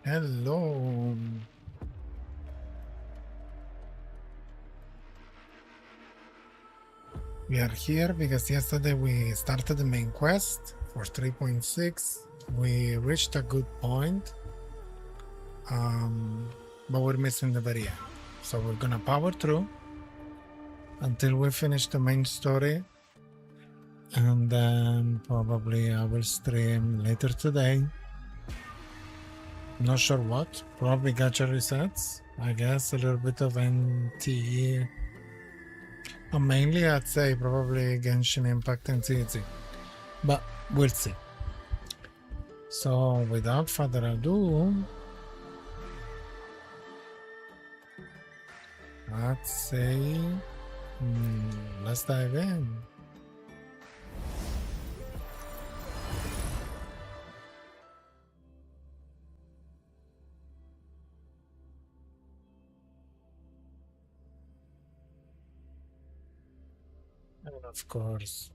Hello. We are here because yesterday we started the main quest for 3.6. We reached a good point, but we're missing the very end. So we're gonna power through until we finish the main story, and then probably I will stream later today. Not sure what. Probably gacha resets. I guess a little bit of NTE. Mainly, I'd say probably Genshin Impact and TNT, but we'll see. So, without further ado, let's say, let's dive in. And of course,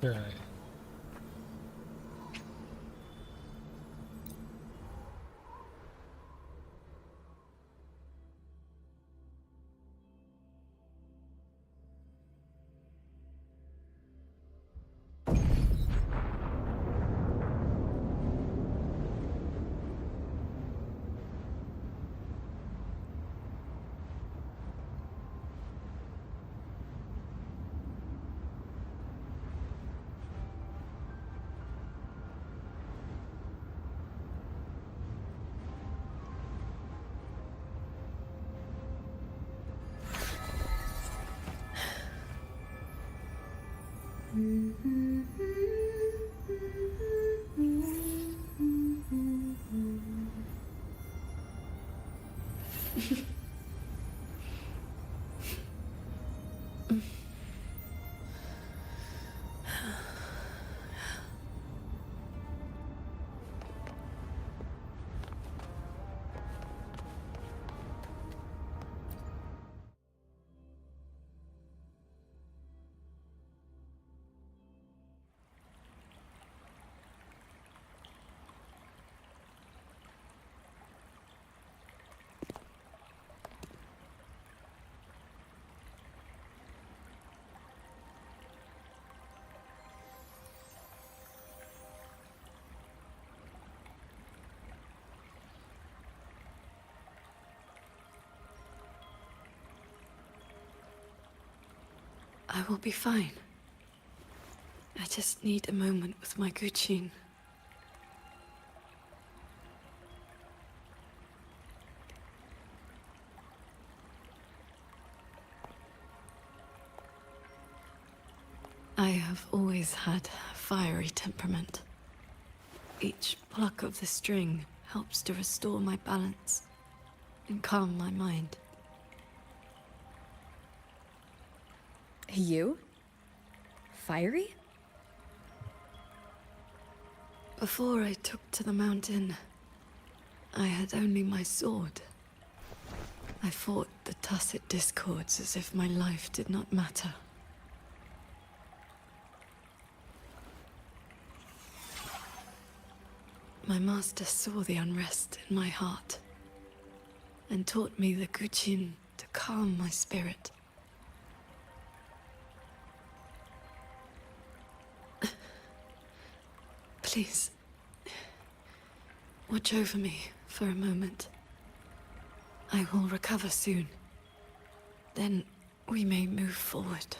okay. I will be fine. I just need a moment with my Guuuuuys. I have always had a fiery temperament. Each pluck of the string helps to restore my balance and calm my mind. You? Fiery? Before I took to the mountain, I had only my sword. I fought the tacit discords as if my life did not matter. My master saw the unrest in my heart and taught me the Guuuuuys to calm my spirit. Please, watch over me for a moment. I will recover soon. Then we may move forward.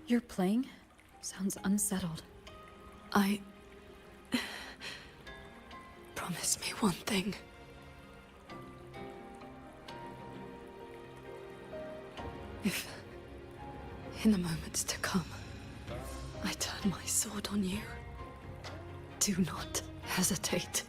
You're playing? Sounds unsettled. I... Promise me one thing. If, in the moments to come, I turn my sword on you, do not hesitate.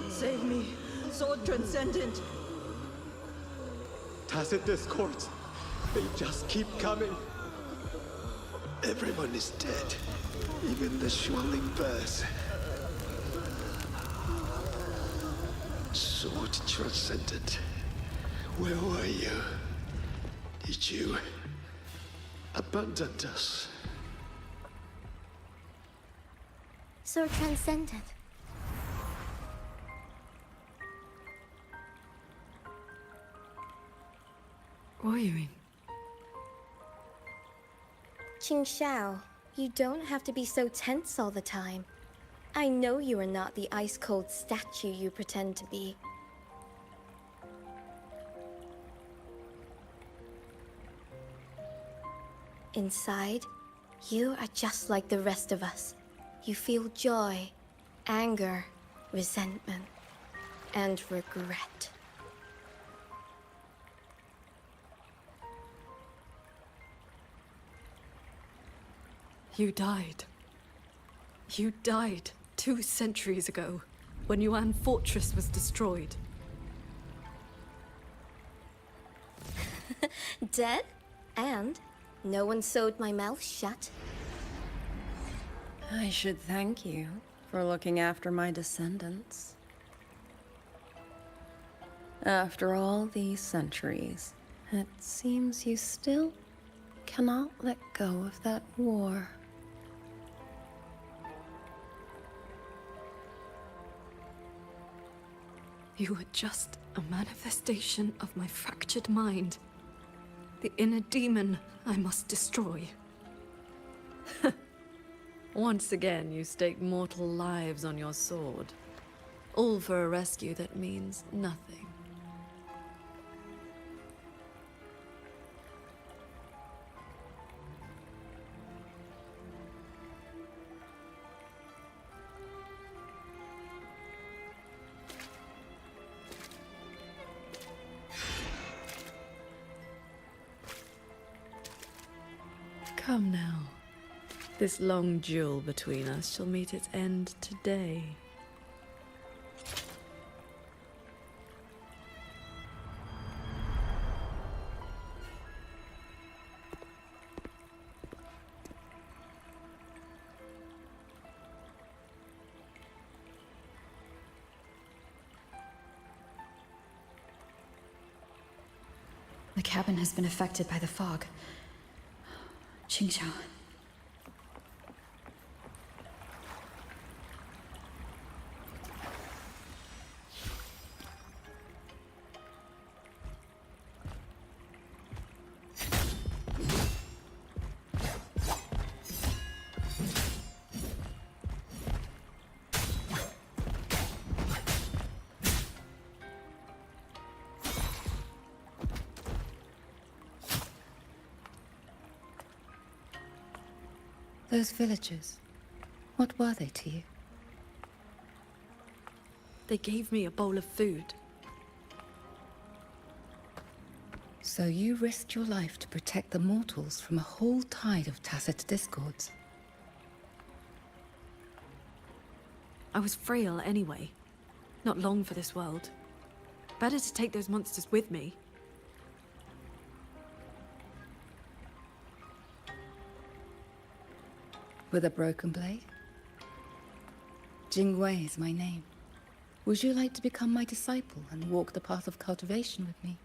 Save me, Sword Transcendent! Tacit discords. They just keep coming. Everyone is dead. Even the swelling bears. Sword Transcendent. Where were you? Did you abandon us? So transcendent. Wuthering. Qing Xiao, you don't have to be so tense all the time. I know you are not the ice-cold statue you pretend to be. Inside, you are just like the rest of us. You feel joy, anger, resentment, and regret. You died. You died 2 centuries ago, when Yuan Fortress was destroyed. Dead? And no one sewed my mouth shut. I should thank you for looking after my descendants. After all these centuries, it seems you still cannot let go of that war. You were just a manifestation of my fractured mind. The inner demon I must destroy. Once again, you stake mortal lives on your sword. All for a rescue that means nothing. Come now. This long duel between us shall meet its end today. The cabin has been affected by the fog. Qing Xiao. Those villagers, what were they to you? They gave me a bowl of food. So you risked your life to protect the mortals from a whole tide of tacit discords. I was frail anyway. Not long for this world. Better to take those monsters with me. With a broken blade? Jingwei is my name. Would you like to become my disciple and walk the path of cultivation with me?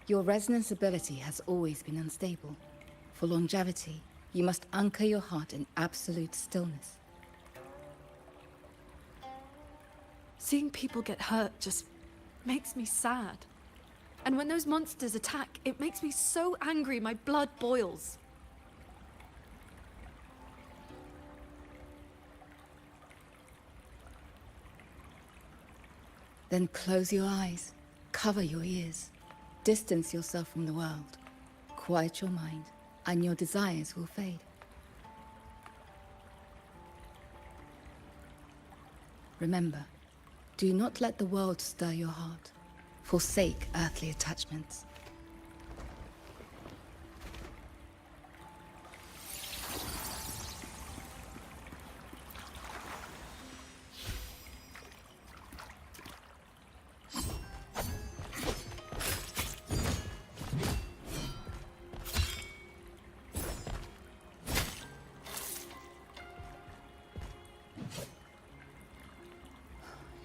Your resonance ability has always been unstable. For longevity, you must anchor your heart in absolute stillness. Seeing people get hurt just makes me sad. And when those monsters attack, it makes me so angry my blood boils. Then close your eyes, cover your ears, distance yourself from the world, quiet your mind, and your desires will fade. Remember, do not let the world stir your heart. Forsake earthly attachments.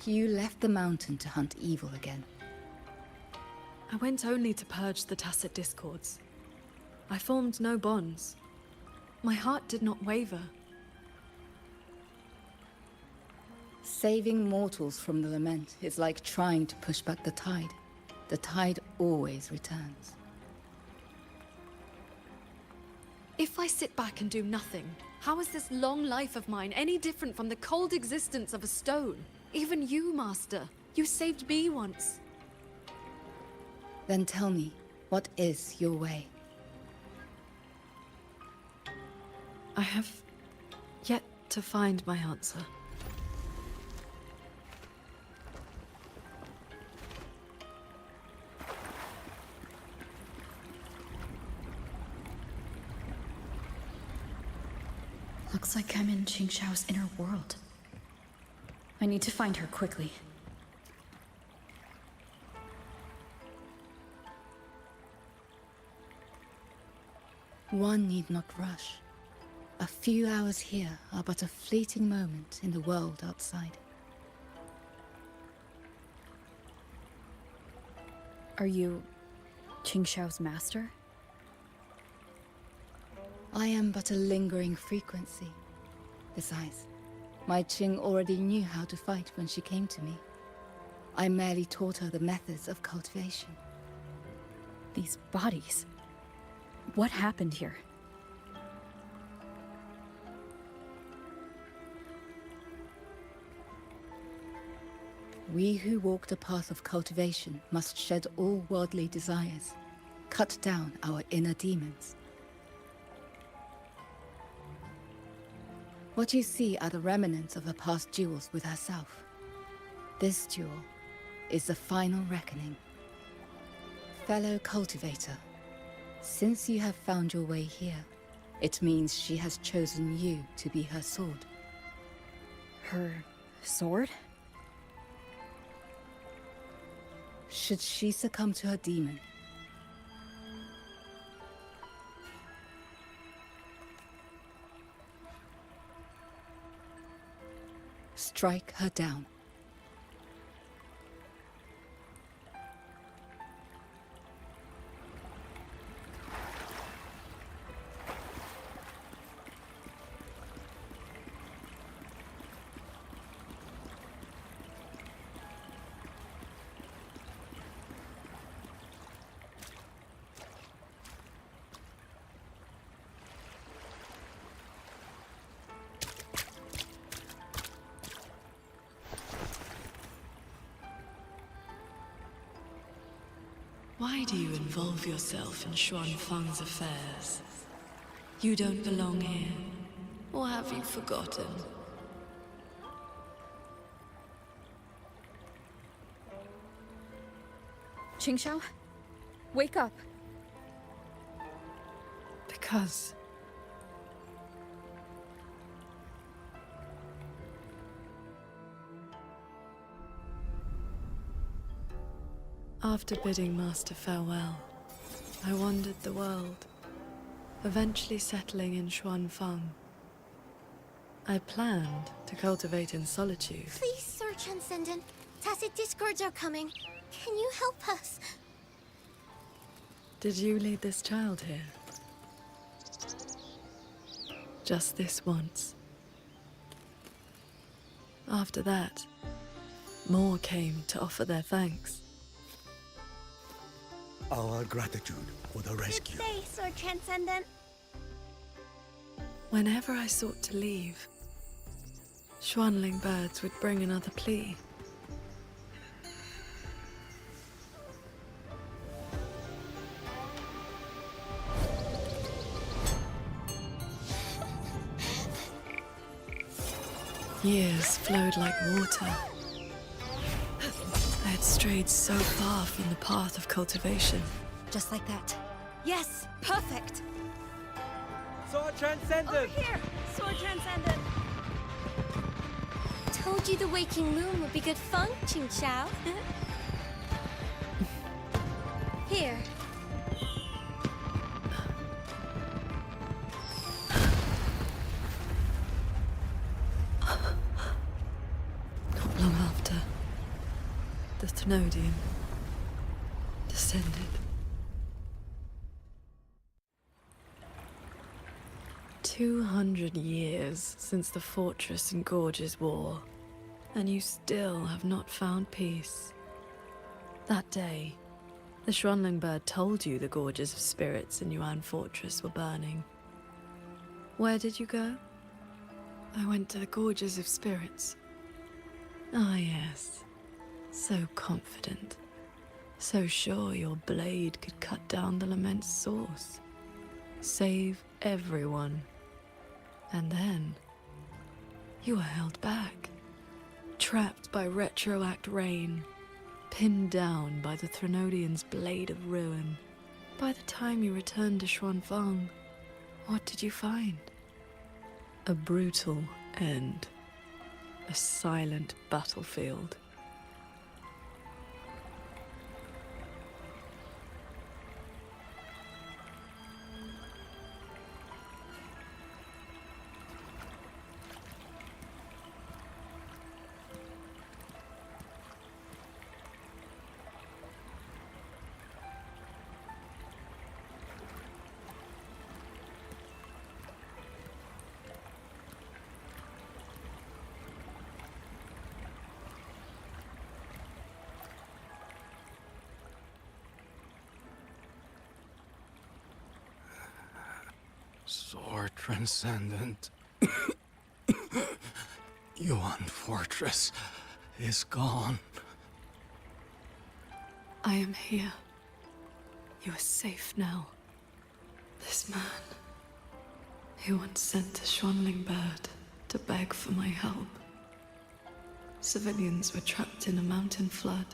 You left the mountain to hunt evil again. I went only to purge the tacit discords. I formed no bonds. My heart did not waver. Saving mortals from the lament is like trying to push back the tide. The tide always returns. If I sit back and do nothing, how is this long life of mine any different from the cold existence of a stone? Even you, Master. You saved me once. Then tell me, what is your way? I have yet to find my answer. Looks like I'm in Qingxiao's inner world. I need to find her quickly. One need not rush. A few hours here are but a fleeting moment in the world outside. Are you Qingxiao's master? I am but a lingering frequency. Besides, my Qing already knew how to fight when she came to me. I merely taught her the methods of cultivation. These bodies. What happened here? We who walk the path of cultivation must shed all worldly desires, cut down our inner demons. What you see are the remnants of her past duels with herself. This duel is the final reckoning. Fellow cultivator, since you have found your way here, it means she has chosen you to be her sword. Her sword? Should she succumb to her demon, strike her down. Why do you involve yourself in Xuanfang's affairs? You don't belong here. Or have you forgotten? Qingxiao? Wake up! Because after bidding Master farewell, I wandered the world, eventually settling in Xuanfang. I planned to cultivate in solitude. Please, Sir Transcendent. Tacit discords are coming. Can you help us? Did you lead this child here? Just this once. After that, more came to offer their thanks. Our gratitude for the rescue. Good day, Sword Transcendent. Whenever I sought to leave, Schwanling birds would bring another plea. Years flowed like water. I had strayed so far from the path of cultivation. Just like that. Yes, perfect. Sword Transcendent! Over here, Sword Transcendent. Told you the waking moon would be good fun, Ching Chao. Here. Not long after, the Thenodian descended. "200 years since the Fortress and Gorges War, and you still have not found peace." That day, the Schwanling bird told you the Gorges of Spirits in Yuan Fortress were burning. Where did you go? I went to the Gorges of Spirits. Ah, yes. So confident. So sure your blade could cut down the lament's source. Save everyone. And then, you were held back. Trapped by retroact rain. Pinned down by the Thenodian's blade of ruin. By the time you returned to Xuanfang, what did you find? A brutal end. A silent battlefield. Sword Transcendent. Yuan Fortress is gone. I am here. You are safe now. This man, he once sent a Schwanling bird to beg for my help. Civilians were trapped in a mountain flood.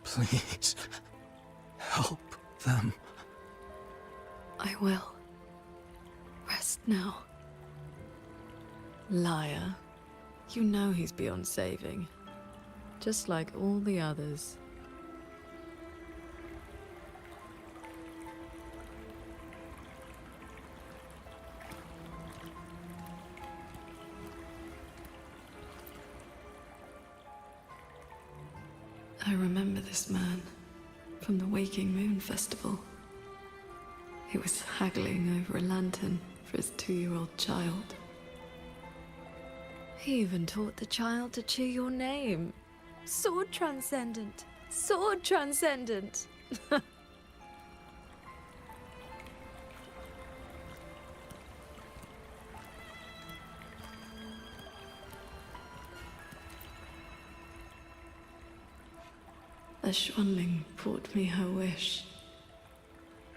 Please, help them. I will. Rest now. Liar. You know he's beyond saving. Just like all the others. I remember this man from the Waking Moon Festival. He was haggling over a lantern for his 2-year-old child. He even taught the child to cheer your name. Sword Transcendent! Sword Transcendent! A Schwanling brought me her wish.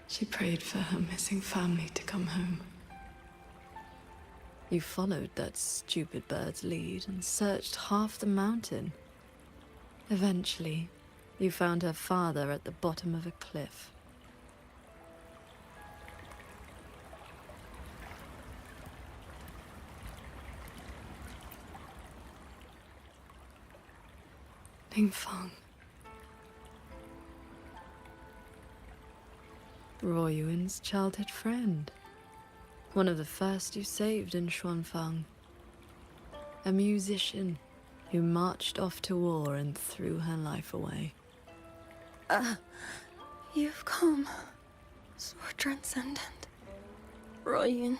She prayed for her missing family to come home. You followed that stupid bird's lead and searched half the mountain. Eventually, you found her father at the bottom of a cliff. Ningfang. Royuin's childhood friend. One of the first you saved in Xuanfang. A musician, who marched off to war and threw her life away. You've come, Sword Transcendent. Ryan,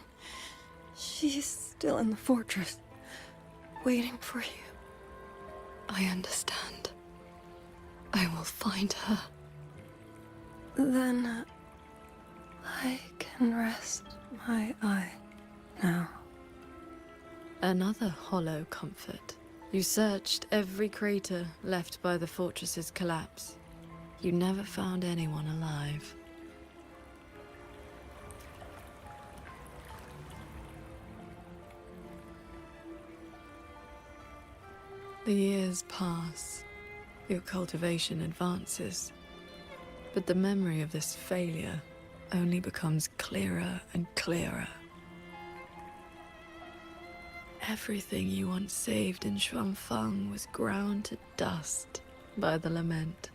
she's still in the fortress, waiting for you. I understand. I will find her. Then I can rest my eye now. Another hollow comfort. You searched every crater left by the fortress's collapse. You never found anyone alive. The years pass. Your cultivation advances. But the memory of this failure only becomes clearer and clearer. Everything you once saved in Shuangfang was ground to dust by the lament.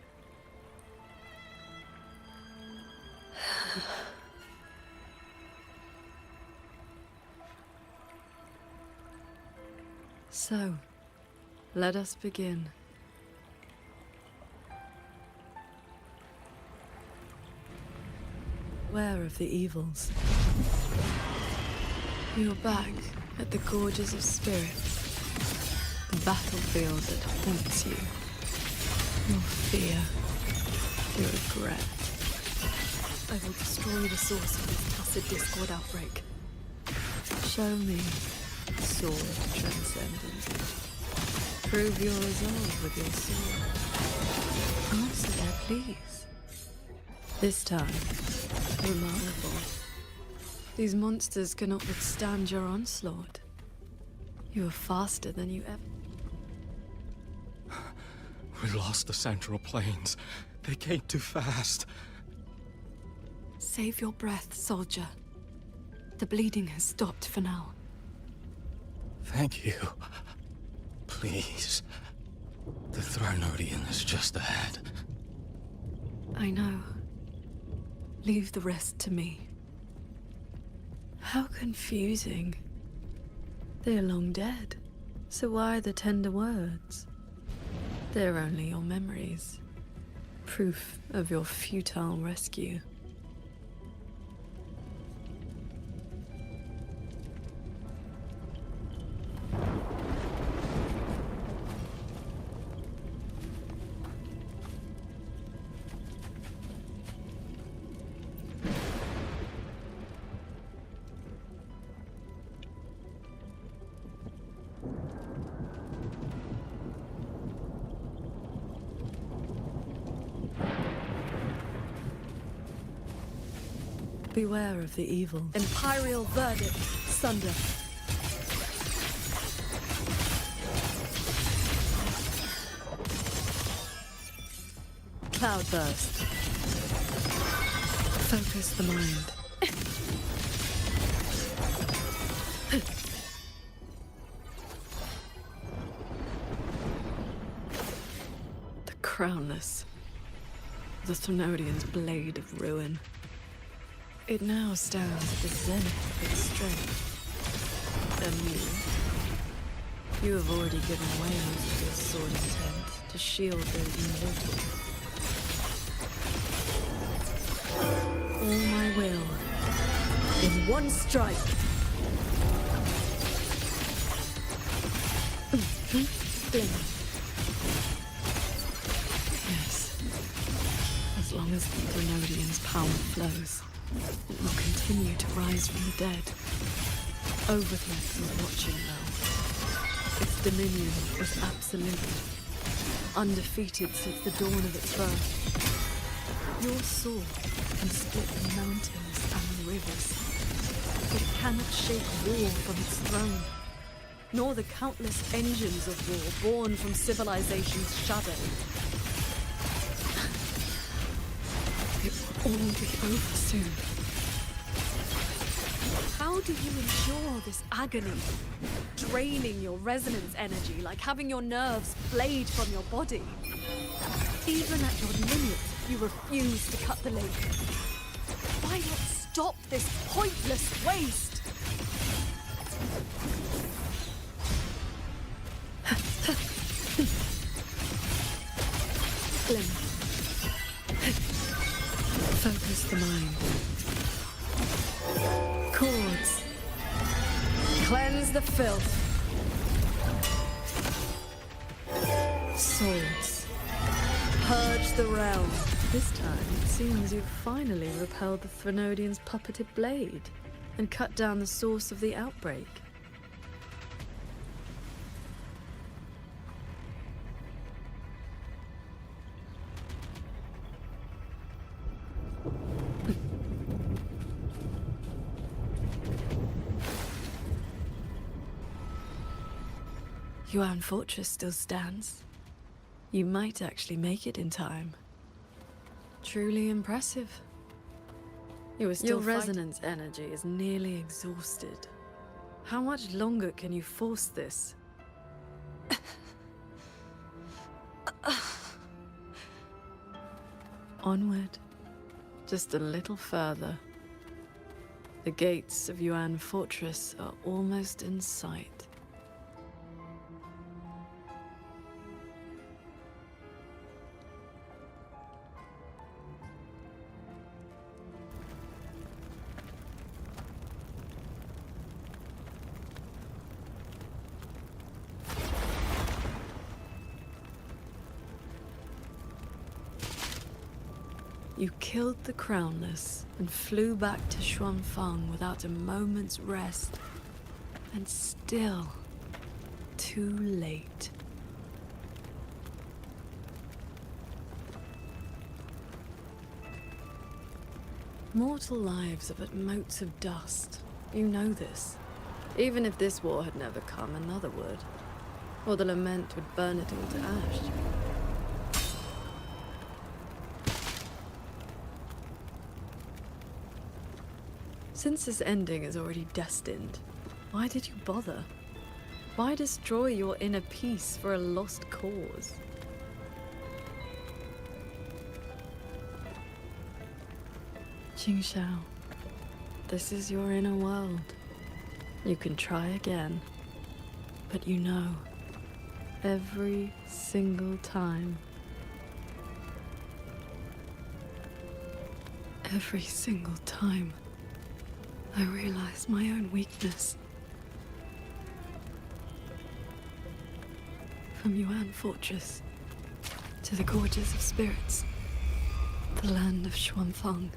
So, let us begin. Beware of the evils. You're back at the Gorges of Spirit, the battlefield that haunts you. Your fear, your regret. I will destroy the source of this tacit discord outbreak. Show me, Sword Transcendent. Prove your resolve with your sword. Answer their pleas. This time, remarkable. These monsters cannot withstand your onslaught. You are faster than you ever... We lost the Central Plains. They came too fast. Save your breath, soldier. The bleeding has stopped for now. Thank you. Please. The Thronodian is just ahead. I know. Leave the rest to me. How confusing. They're long dead. So why the tender words? They're only your memories. Proof of your futile rescue. Beware of the evil. Imperial verdict, Sunder. Cloudburst. Focus the mind. The Crownless. The Thronodian's blade of ruin. It now stands at the zenith of its strength. And you have already given away most of your sword intent to shield those immortal. All my will, in one strike. Glimmer. Yes. As long as the Thronodian's power flows, it will continue to rise from the dead. Overthreat is watching now. Its dominion is absolute, undefeated since the dawn of its birth. Your sword can split the mountains and the rivers, but it cannot shake war from its throne, nor the countless engines of war born from civilization's shadow. It will all be over soon. How do you endure this agony? Draining your resonance energy like having your nerves flayed from your body. Even at your limit, you refuse to cut the link. Why not stop this pointless waste? slim. Focus the mind. Chords. Cleanse the filth. Swords. Purge the realm. This time, it seems you've finally repelled the Thrynodian's puppeted blade and cut down the source of the outbreak. Yuan Fortress still stands. You might actually make it in time. Truly impressive. Your resonance energy is nearly exhausted. How much longer can you force this? Onward. Just a little further. The gates of Yuan Fortress are almost in sight. You killed the Crownless and flew back to Xuanfang without a moment's rest. And still, too late. Mortal lives are but motes of dust. You know this. Even if this war had never come, another would. Or the lament would burn it all to ash. Since this ending is already destined, why did you bother? Why destroy your inner peace for a lost cause? Qingxiao, this is your inner world. You can try again, but you know, every single time, every single time, I realize my own weakness. From Yuan Fortress to the Gorges of Spirits, the land of Xuanfang.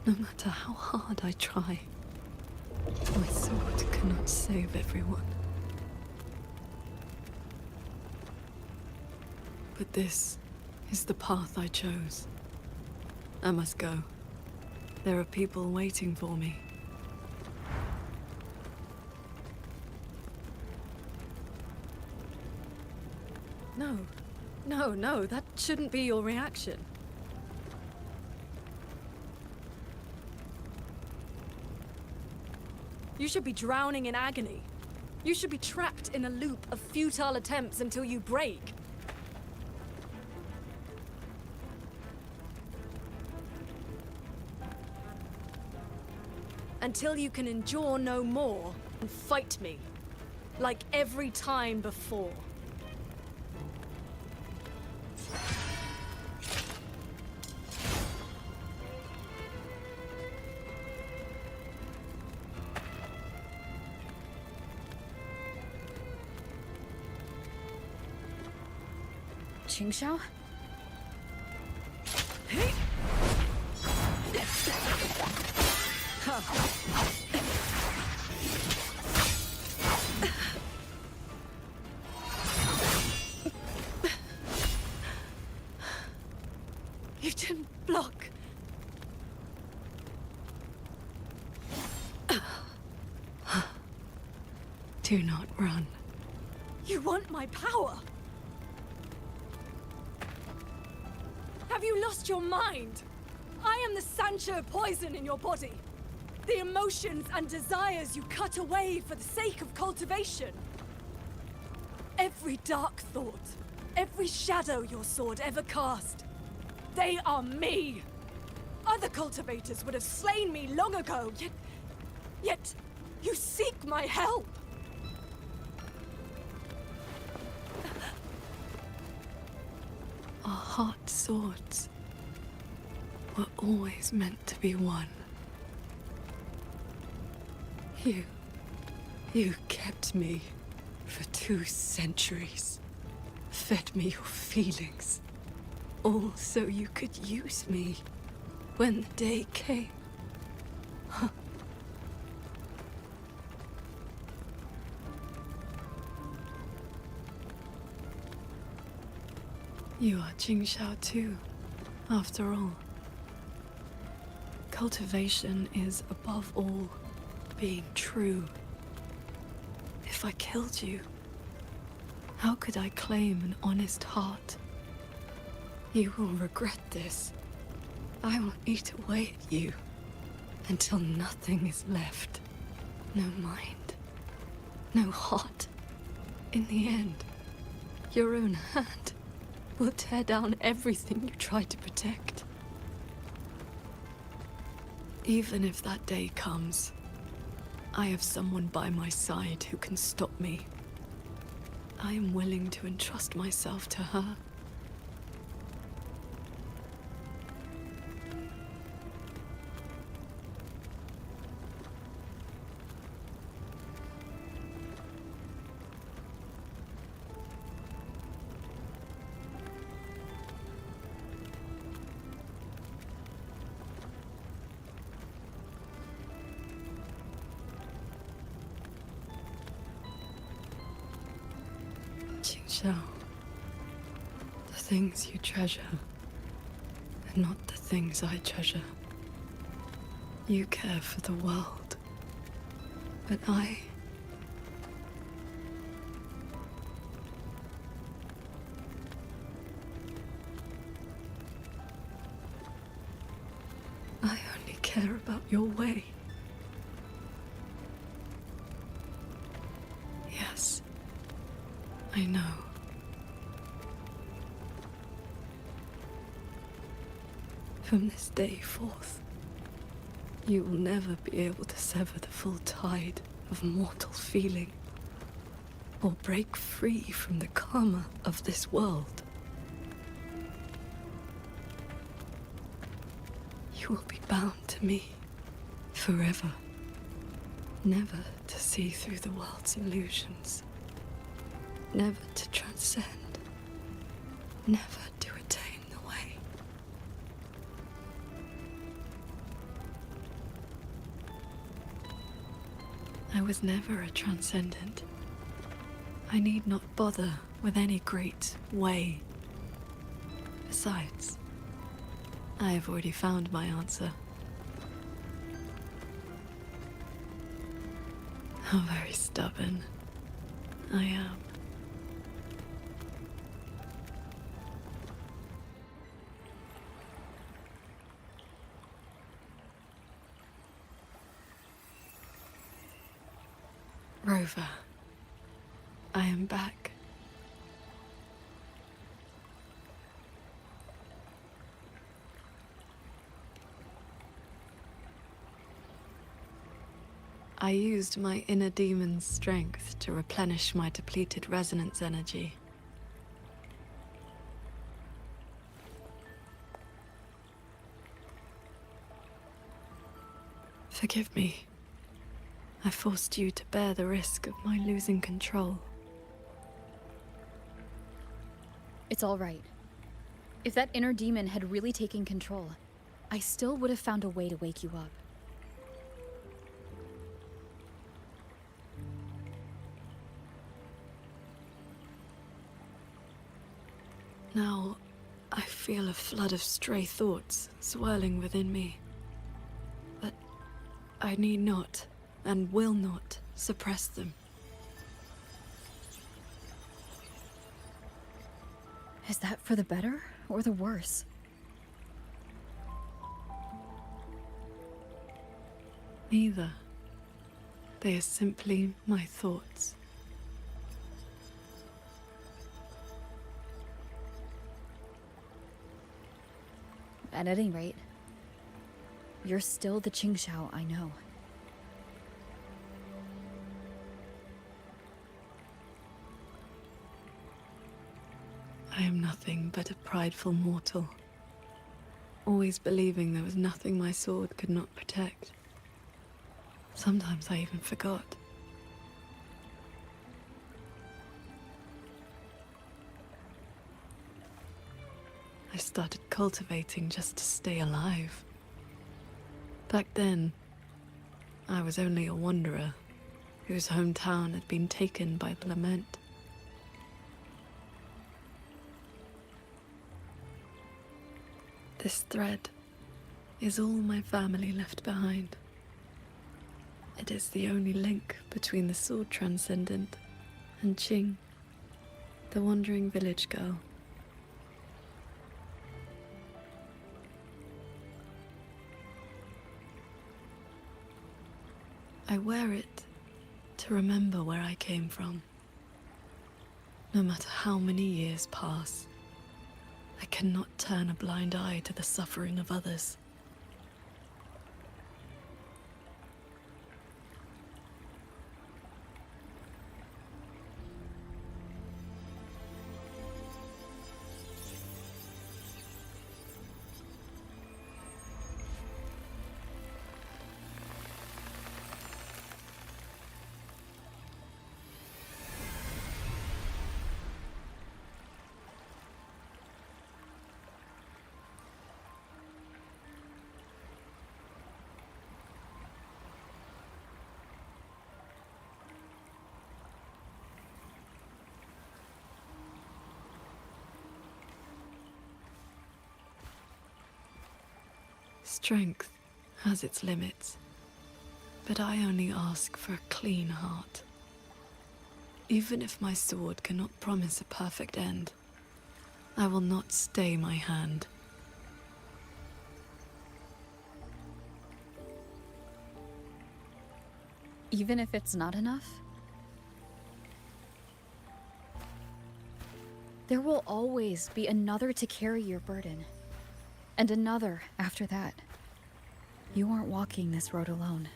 No matter how hard I try, my sword cannot save everyone. But this is the path I chose. I must go. There are people waiting for me. No, that shouldn't be your reaction. You should be drowning in agony. You should be trapped in a loop of futile attempts until you break. Until you can endure no more and fight me, like every time before. Qingxiao? You didn't block. Do not run. You want my power? Have you lost your mind? I am the Sancho poison in your body. The emotions and desires you cut away for the sake of cultivation. Every dark thought, every shadow your sword ever cast, they are me. Other cultivators would have slain me long ago, yet you seek my help. Oh. heart swords were always meant to be one. You kept me for 2 centuries, fed me your feelings, all so you could use me when the day came. You are Qingxiao too, after all. Cultivation is, above all, being true. If I killed you, how could I claim an honest heart? You will regret this. I will eat away at you until nothing is left. No mind, no heart. In the end, your own hand will tear down everything you try to protect. Even if that day comes, I have someone by my side who can stop me. I am willing to entrust myself to her. Qingxiao, the things you treasure are not the things I treasure. You care for the world, but I only care about your way. Yes, I know. From this day forth, you will never be able to sever the full tide of mortal feeling, or break free from the karma of this world. You will be bound to me forever, never to see through the world's illusions, never to transcend, never to attain the way. I was never a transcendent. I need not bother with any great way. Besides, I have already found my answer. How very stubborn I am. Rover, I am back. I used my inner demon's strength to replenish my depleted resonance energy. Forgive me. I forced you to bear the risk of my losing control. It's all right. If that inner demon had really taken control, I still would have found a way to wake you up. Now, I feel a flood of stray thoughts swirling within me. But I need not, and will not, suppress them. Is that for the better or the worse? Neither. They are simply my thoughts. At any rate, you're still the Qingxiao I know. I am nothing but a prideful mortal, always believing there was nothing my sword could not protect. Sometimes I even forgot. I started cultivating just to stay alive. Back then, I was only a wanderer whose hometown had been taken by the lament. This thread is all my family left behind. It is the only link between the sword transcendent and Qing, the wandering village girl. I wear it to remember where I came from. No matter how many years pass, I cannot turn a blind eye to the suffering of others. Strength has its limits, but I only ask for a clean heart. Even if my sword cannot promise a perfect end, I will not stay my hand. Even if it's not enough? There will always be another to carry your burden. And another after that. You aren't walking this road alone.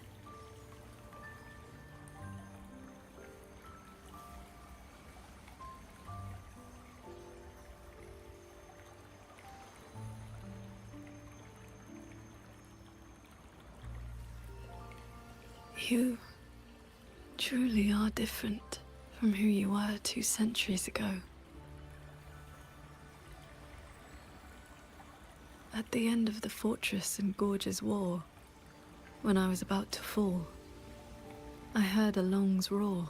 You truly are different from who you were 2 centuries ago. At the end of the fortress in Gorge's war, when I was about to fall, I heard Along's roar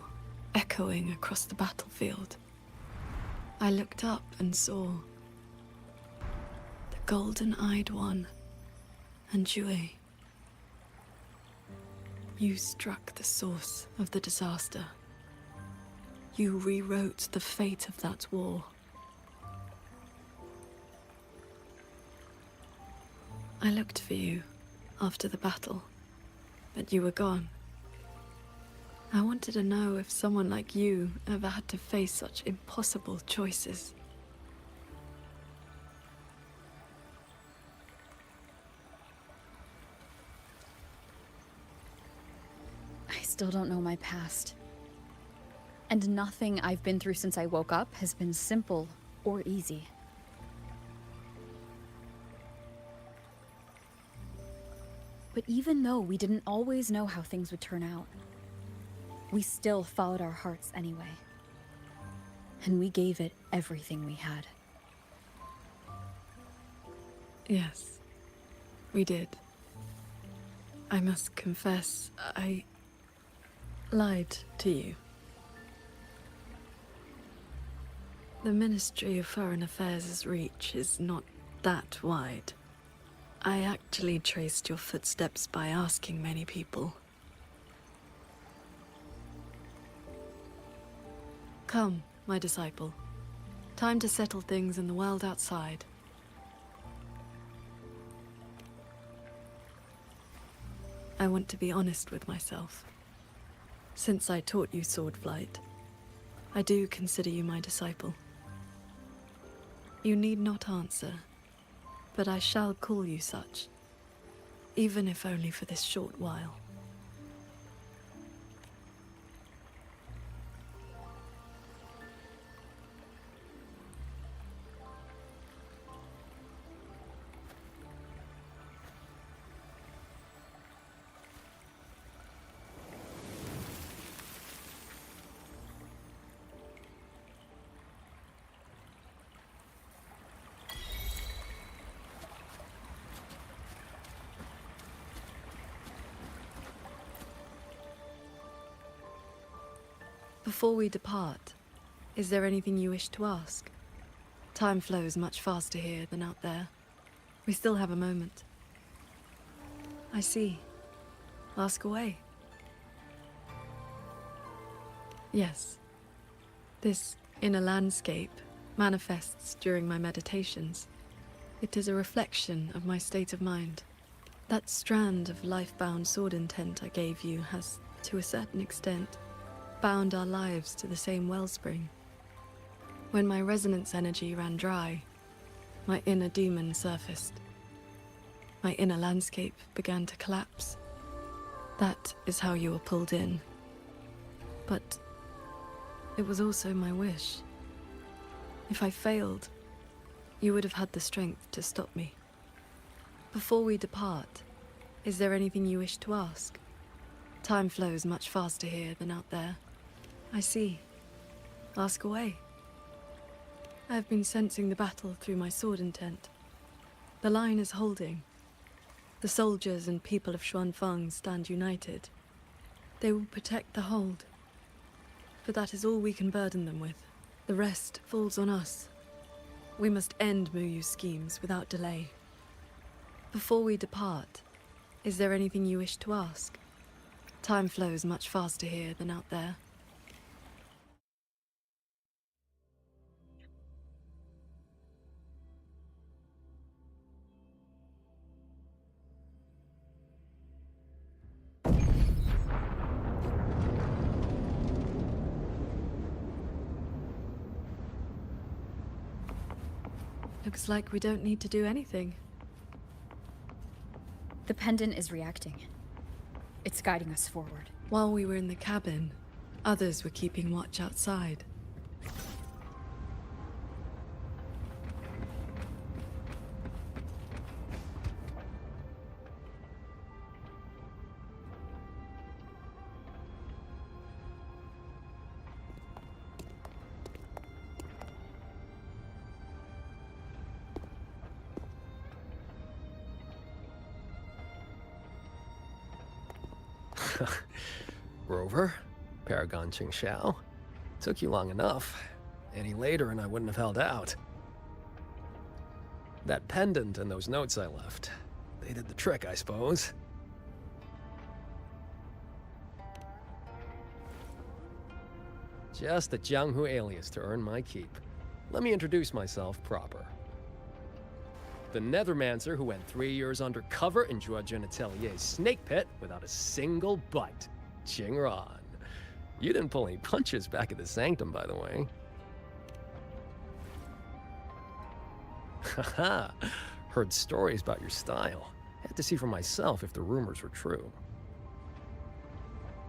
echoing across the battlefield. I looked up and saw the golden-eyed one and Jue. You struck the source of the disaster. You rewrote the fate of that war. I looked for you after the battle, but you were gone. I wanted to know if someone like you ever had to face such impossible choices. I still don't know my past. And nothing I've been through since I woke up has been simple or easy. But even though we didn't always know how things would turn out, we still followed our hearts anyway. And we gave it everything we had. Yes, we did. I must confess, I lied to you. The Ministry of Foreign Affairs' reach is not that wide. I actually traced your footsteps by asking many people. Come, my disciple. Time to settle things in the world outside. I want to be honest with myself. Since I taught you sword flight, I do consider you my disciple. You need not answer, but I shall call you such, even if only for this short while. Before we depart, is there anything you wish to ask? Time flows much faster here than out there. We still have a moment. I see. Ask away. Yes. This inner landscape manifests during my meditations. It is a reflection of my state of mind. That strand of life-bound sword intent I gave you has, to a certain extent, bound our lives to the same wellspring. When my resonance energy ran dry, my inner demon surfaced. My inner landscape began to collapse. That is how you were pulled in. But it was also my wish. If I failed, you would have had the strength to stop me. Before we depart, is there anything you wish to ask? Time flows much faster here than out there. I see. Ask away. I have been sensing the battle through my sword intent. The line is holding. The soldiers and people of Xuanfeng stand united. They will protect the hold. But that is all we can burden them with. The rest falls on us. We must end Muyu's schemes without delay. Before we depart, is there anything you wish to ask? Time flows much faster here than out there. Looks like we don't need to do anything. The pendant is reacting. It's guiding us forward. While we were in the cabin, others were keeping watch outside. Rover, Paragon Qingxiao. Took you long enough. Any later and I wouldn't have held out. That pendant and those notes I left, they did the trick, I suppose. Just a Jianghu alias to earn my keep. Let me introduce myself proper. The Nethermancer who went 3 years undercover in Zhuojun Atelier's snake pit without a single bite. Qingran. You didn't pull any punches back at the Sanctum, by the way. Haha. Heard stories about your style. Had to see for myself if the rumors were true.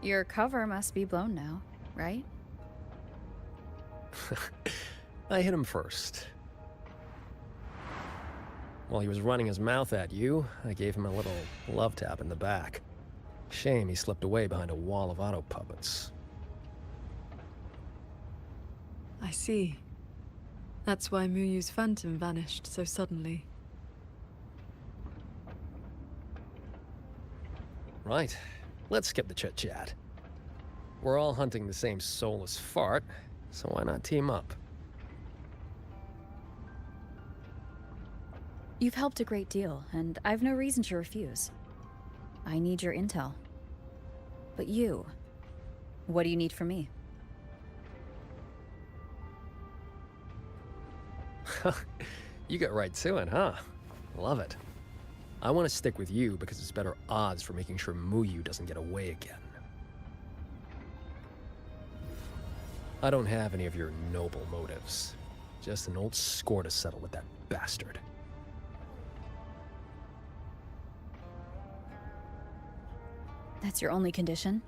Your cover must be blown now, right? I hit him first. While he was running his mouth at you, I gave him a little love tap in the back. Shame he slipped away behind a wall of auto puppets. I see. That's why Muyu's phantom vanished so suddenly. Right. Let's skip the chit-chat. We're all hunting the same soulless fart, so why not team up? You've helped a great deal, and I've no reason to refuse. I need your intel. But you, what do you need from me? You get right to it, huh? Love it. I want to stick with you because it's better odds for making sure Muyu doesn't get away again. I don't have any of your noble motives. Just an old score to settle with that bastard. That's your only condition?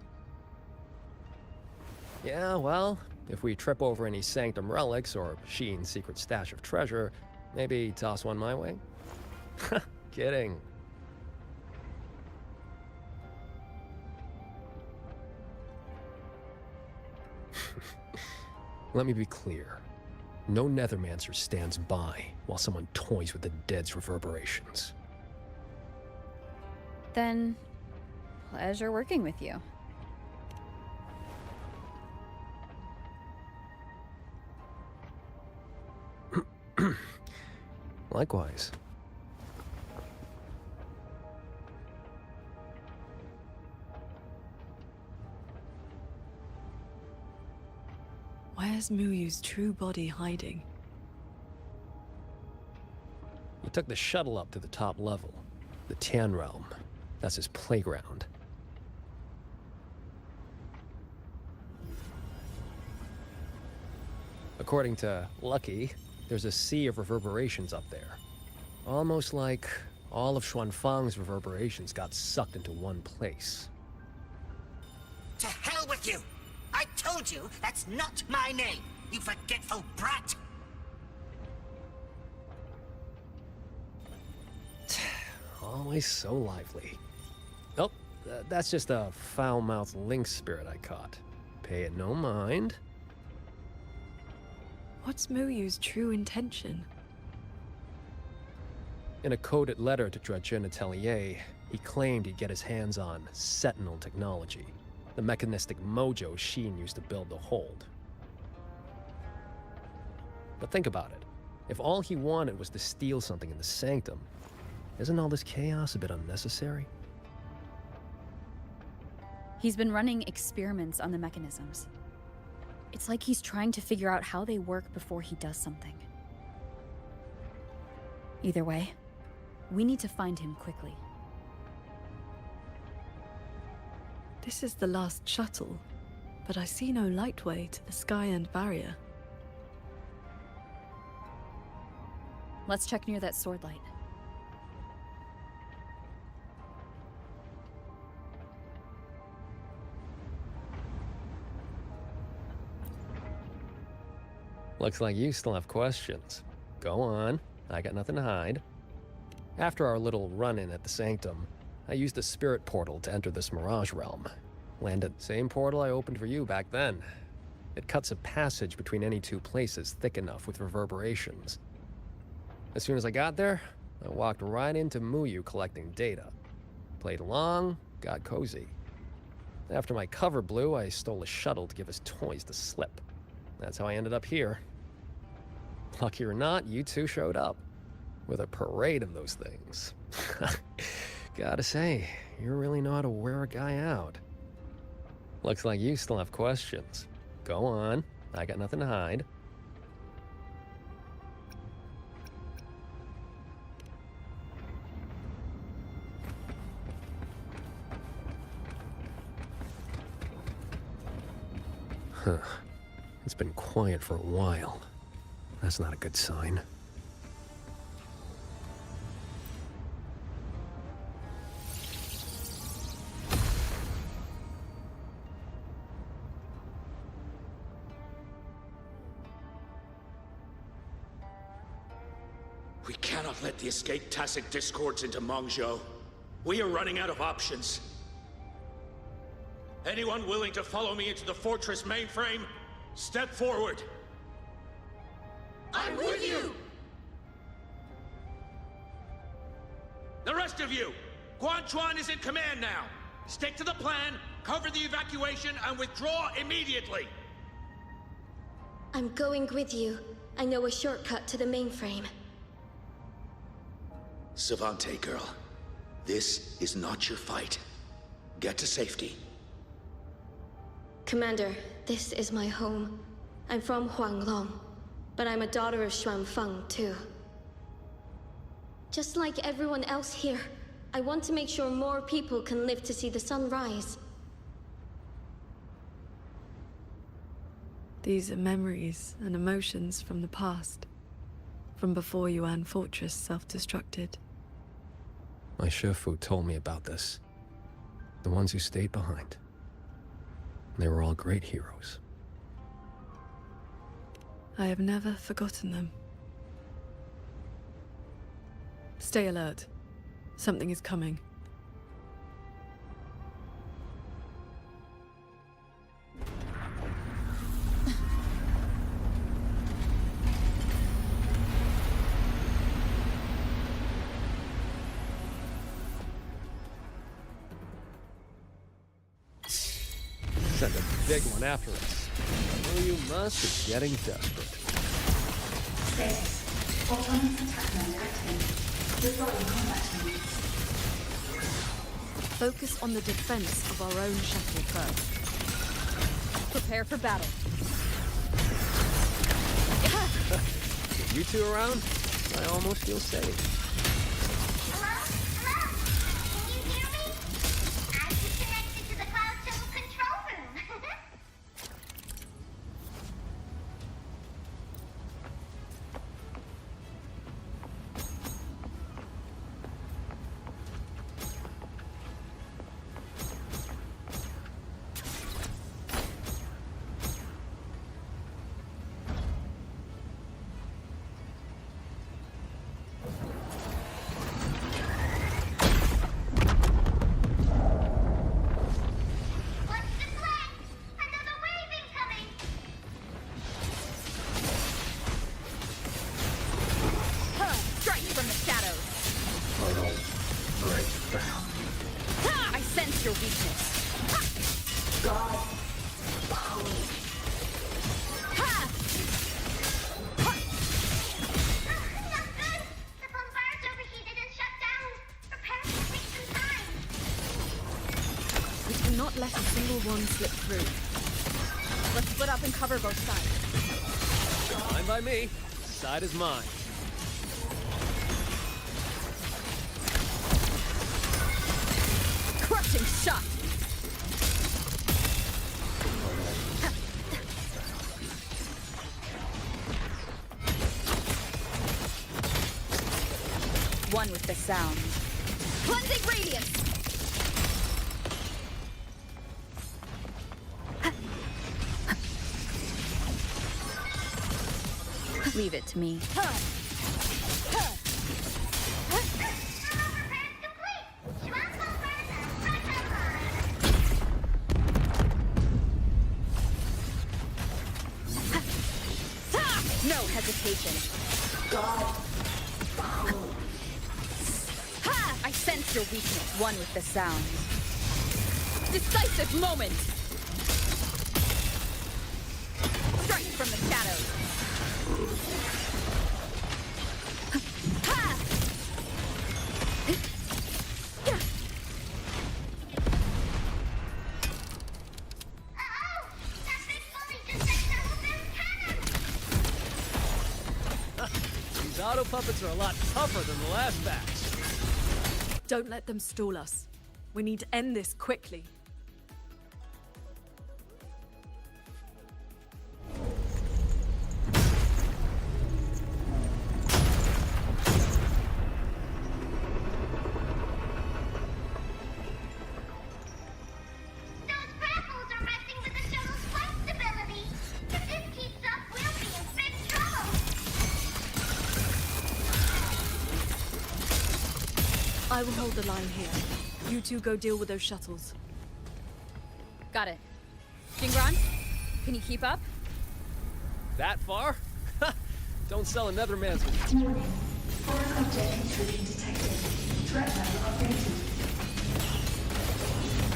Yeah, well, if we trip over any Sanctum relics or Sheen's secret stash of treasure, maybe toss one my way? Kidding. Let me be clear. No Nethermancer stands by while someone toys with the dead's reverberations. Then, pleasure working with you. Likewise. Where's Muyu's true body hiding? He took the shuttle up to the top level. The Tian Realm. That's his playground. According to Lucky, there's a sea of reverberations up there. Almost like all of Xuanfang's reverberations got sucked into one place. To hell with you! I told you that's not my name, you forgetful brat! Always so lively. Oh, that's just a foul-mouthed lynx spirit I caught. Pay it no mind. What's Muyu's true intention? In a coded letter to Drudgen Atelier, he claimed he'd get his hands on Sentinel technology, the mechanistic mojo Sheen used to build the hold. But think about it. If all he wanted was to steal something in the Sanctum, isn't all this chaos a bit unnecessary? He's been running experiments on the mechanisms. It's like he's trying to figure out how they work before he does something. Either way, we need to find him quickly. This is the last shuttle, but I see no lightway to the Sky End barrier. Let's check near that sword light. Looks like you still have questions. Go on, I got nothing to hide. After our little run-in at the Sanctum, I used a spirit portal to enter this Mirage realm. Landed same portal I opened for you back then. It cuts a passage between any two places thick enough with reverberations. As soon as I got there, I walked right into Muyu collecting data. Played along, got cozy. After my cover blew, I stole a shuttle to give his toys the slip. That's how I ended up here. Lucky or not, you two showed up. With a parade of those things. Gotta say, you really know how to wear a guy out. Looks like you still have questions. Go on, I got nothing to hide. Huh. It's been quiet for a while. That's not a good sign. We cannot let the escaped Tacit discords into Mongzhou. We are running out of options. Anyone willing to follow me into the fortress mainframe? Step forward. I'm with you! The rest of you, Quan Chuan is in command now. Stick to the plan, cover the evacuation, and withdraw immediately. I'm going with you. I know a shortcut to the mainframe. Savante girl, this is not your fight. Get to safety. Commander, this is my home. I'm from Huanglong, but I'm a daughter of Xuanfang too. Just like everyone else here, I want to make sure more people can live to see the sun rise. These are memories and emotions from the past, from before Yuan Fortress self-destructed. My Shifu told me about this. The ones who stayed behind. They were all great heroes. I have never forgotten them. Stay alert. Something is coming. Send a big one after us. Oh, you must be getting desperate. Focus on the defense of our own shuttle first. Prepare for battle. With you two around, I almost feel safe. Hello? Hello? Can you hear me? I'm connected to the Cloud Shuttle control room. What's the plan? Another wave incoming! Strike from the shadows. Ha! I sense your weakness. Ha! Not good! The bombard's overheated and shut down. Repair will take some time. We cannot let a single one slip through. Let's split up and cover both sides. Fine by me. Side is mine. Crushing shot. One with the sound. Cleansing radiance. Leave it to me. No hesitation. Ha! I sense your weakness. One with the sound. Decisive moment. Strike from the shadows. Ha! These auto puppets are a lot tougher than the last batch. Don't let them stall us. We need to end this quickly. Those grapples are messing with the shuttle's flight stability. If this keeps up, we'll be in big trouble. I will hold the line here. You two go deal with those shuttles. Got it. Jingron, can you keep up? That far? Don't sell another man's. Warning. Foreign object intrusion detected. Threat level updated.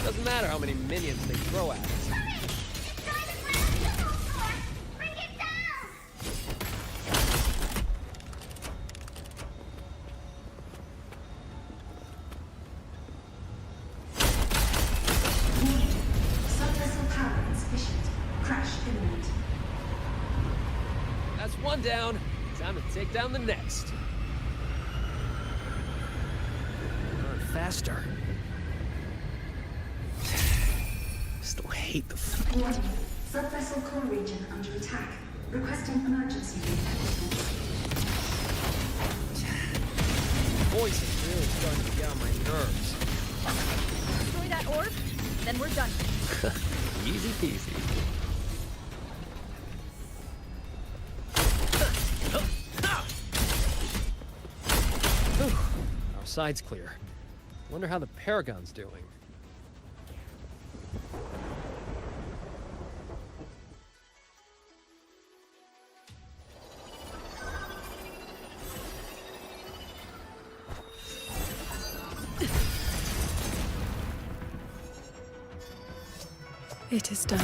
Doesn't matter how many minions they throw at us. Bring it down! Warning. Subvessel power insufficient. Crash imminent. That's one down. Time to take down the next. Burn faster. Still hate the. Warning. Subvessel core region under attack. Requesting emergency reinforcements. Voice is really starting to get on my nerves. Destroy that orb, then we're done. Easy peasy. Our side's clear. Wonder how the Paragon's doing. It is done.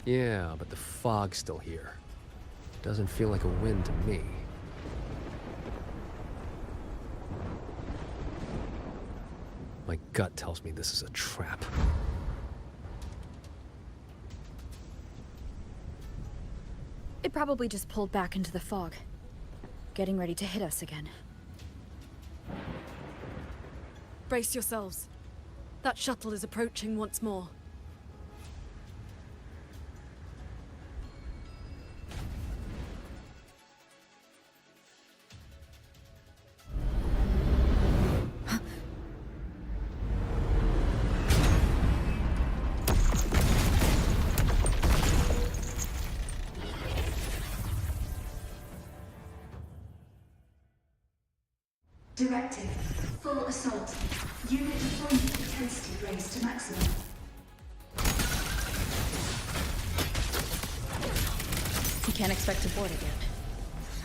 Yeah, but the fog's still here. Doesn't feel like a wind to me. My gut tells me this is a trap. It probably just pulled back into the fog, getting ready to hit us again. Brace yourselves. That shuttle is approaching once more. Directive. Full assault. Unit deployment intensity raised to maximum. You can't expect to board it yet.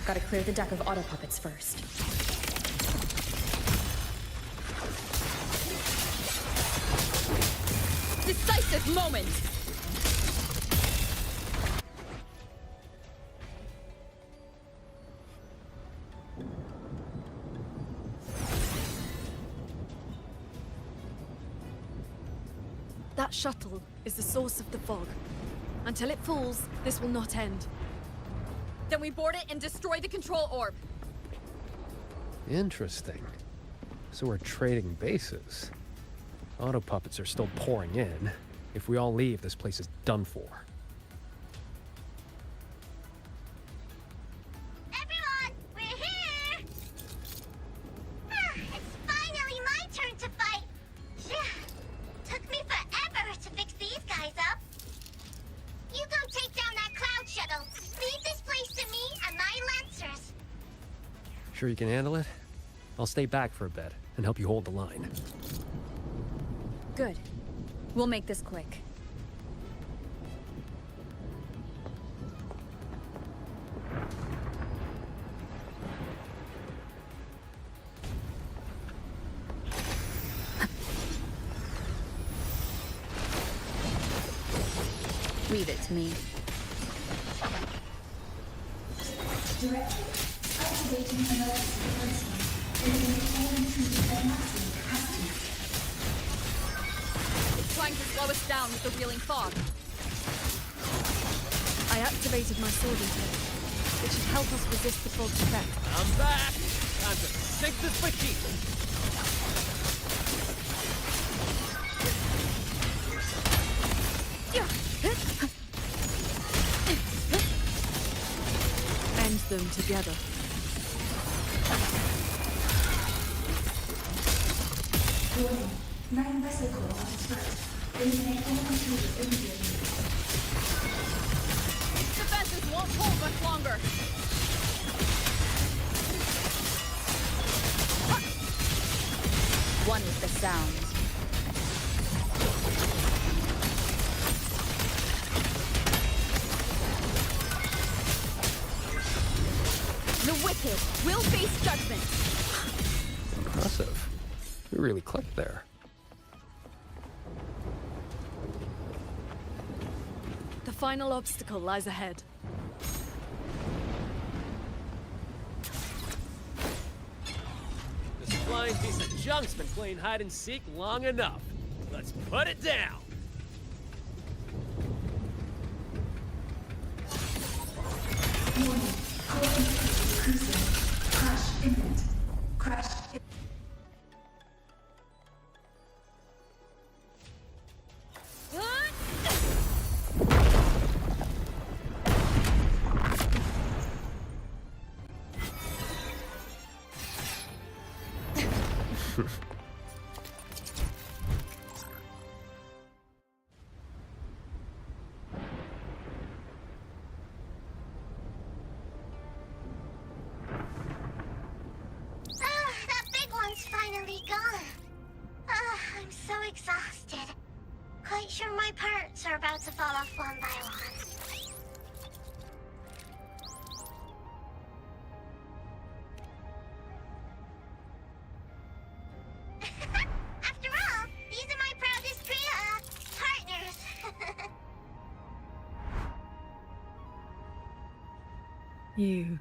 Gotta clear the deck of auto puppets first. Decisive moment! That shuttle is the source of the fog. Until it falls, this will not end. Then we board it and destroy the control orb. Interesting. So we're trading bases. Auto puppets are still pouring in. If we all leave, this place is done for. Everyone, we're here! It's finally my turn to fight. Took me forever to fix these guys up. You go take down that cloud shuttle. Leave this place to me and my lancers. Sure you can handle it? I'll stay back for a bit and help you hold the line. Good. We'll make this quick. Leave it to me. Directive. Activating emergency replacement. Eliminate all intruders at maximum capacity. It's trying to slow us down with the reeling fog. I activated my sword instead. It should help us resist the fog's effect. I'm back! Time to sink this machine! End them together. Warning. Main vessel core on threat. Eliminate all intruders immediately. Defenses won't hold much longer. One is the sound. The wicked will face judgment. Impressive. You really clicked there. The final obstacle lies ahead. This flying piece of junk's been playing hide and seek long enough. Let's put it down! Warning. Core intensity increasing. Crash imminent. Crash. That big one's finally gone. I'm so exhausted. Quite sure my parts are about to fall off one by one. You.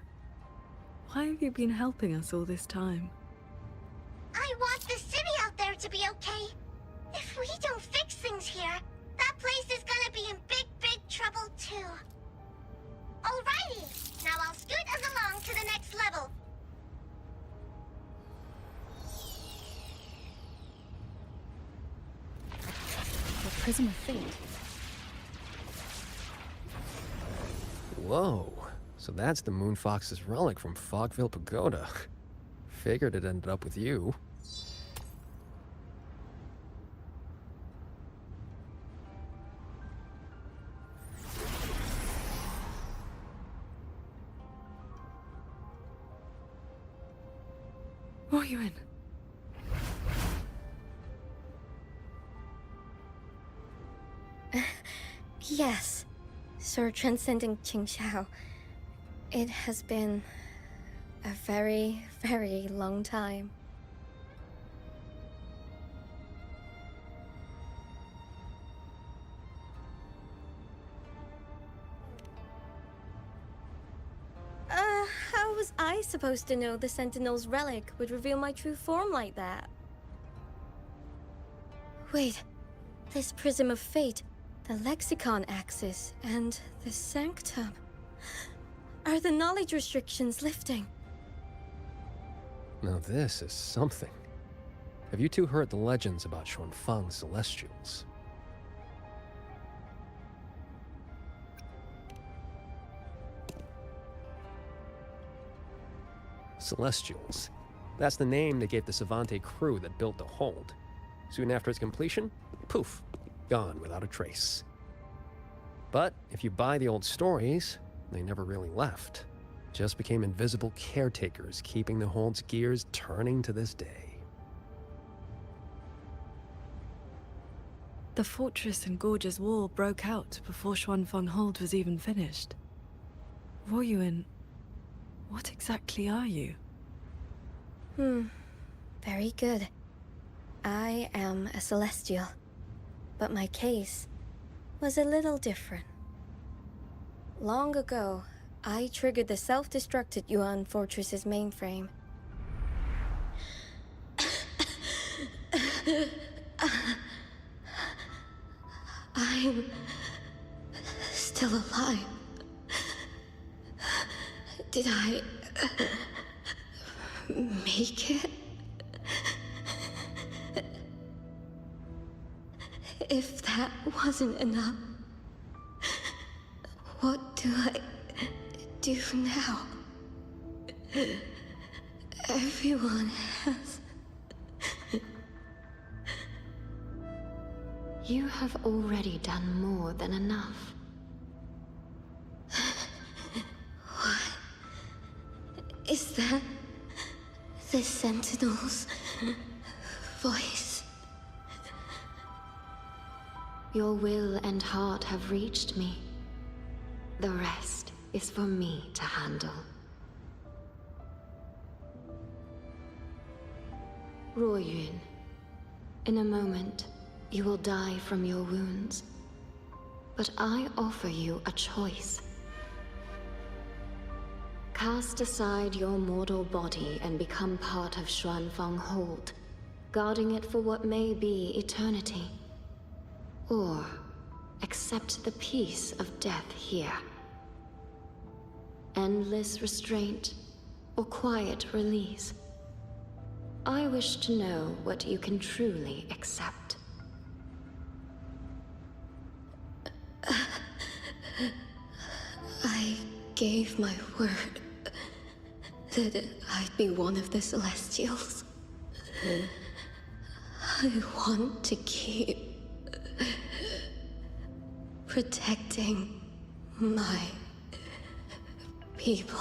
Why have you been helping us all this time? I want the city out there to be okay. If we don't fix things here, that place is gonna be in big, big trouble too. Alrighty, now I'll scoot us along to the next level. The Prism of Fate. Whoa. So that's the Moonfox's relic from Fogville Pagoda. Figured it ended up with you. Wuthering. Yes, Sir Transcending Qingxiao. It has been a very, very long time. How was I supposed to know the Sentinel's relic would reveal my true form like that? Wait, this Prism of Fate, the Lexicon Axis, and the Sanctum. Are the knowledge restrictions lifting? Now this is something. Have you two heard the legends about Xuanfang's Celestials? Celestials. That's the name they gave the Savante crew that built the hold. Soon after its completion, poof, gone without a trace. But if you buy the old stories, they never really left. Just became invisible caretakers, keeping the hold's gears turning to this day. The fortress and gorgeous wall broke out before Xuanfang Hold was even finished. Wuthering, what exactly are you? Very good. I am a Celestial, but my case was a little different. Long ago, I triggered the self-destructed Yuan Fortress's mainframe. I'm still alive. Did I make it? If that wasn't enough, what do I do now? Everyone has... You have already done more than enough. What? Is that the Sentinel's voice? Your will and heart have reached me. The rest is for me to handle. Wuthering, in a moment, you will die from your wounds. But I offer you a choice. Cast aside your mortal body and become part of Xuanfang Hold, guarding it for what may be eternity. Or accept the peace of death here. Endless restraint or quiet release. I wish to know what you can truly accept. I gave my word that I'd be one of the Celestials. I want to keep protecting my people.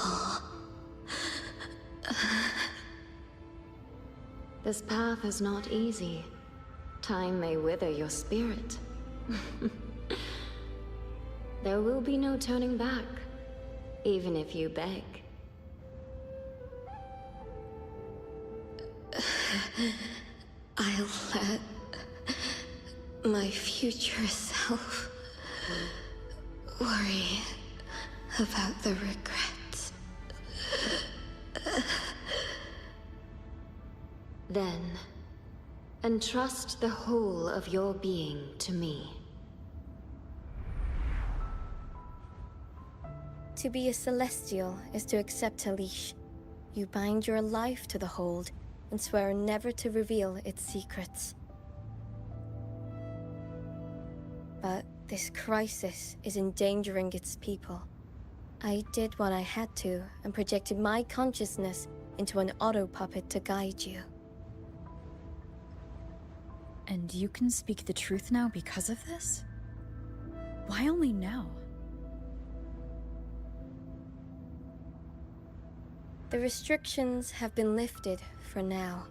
This path is not easy. Time may wither your spirit. There will be no turning back, even if you beg. I'll let my future self worry about the regrets. Then, entrust the whole of your being to me. To be a Celestial is to accept a leash. You bind your life to the hold and swear never to reveal its secrets. But this crisis is endangering its people. I did what I had to and projected my consciousness into an auto-puppet to guide you. And you can speak the truth now because of this? Why only now? The restrictions have been lifted for now.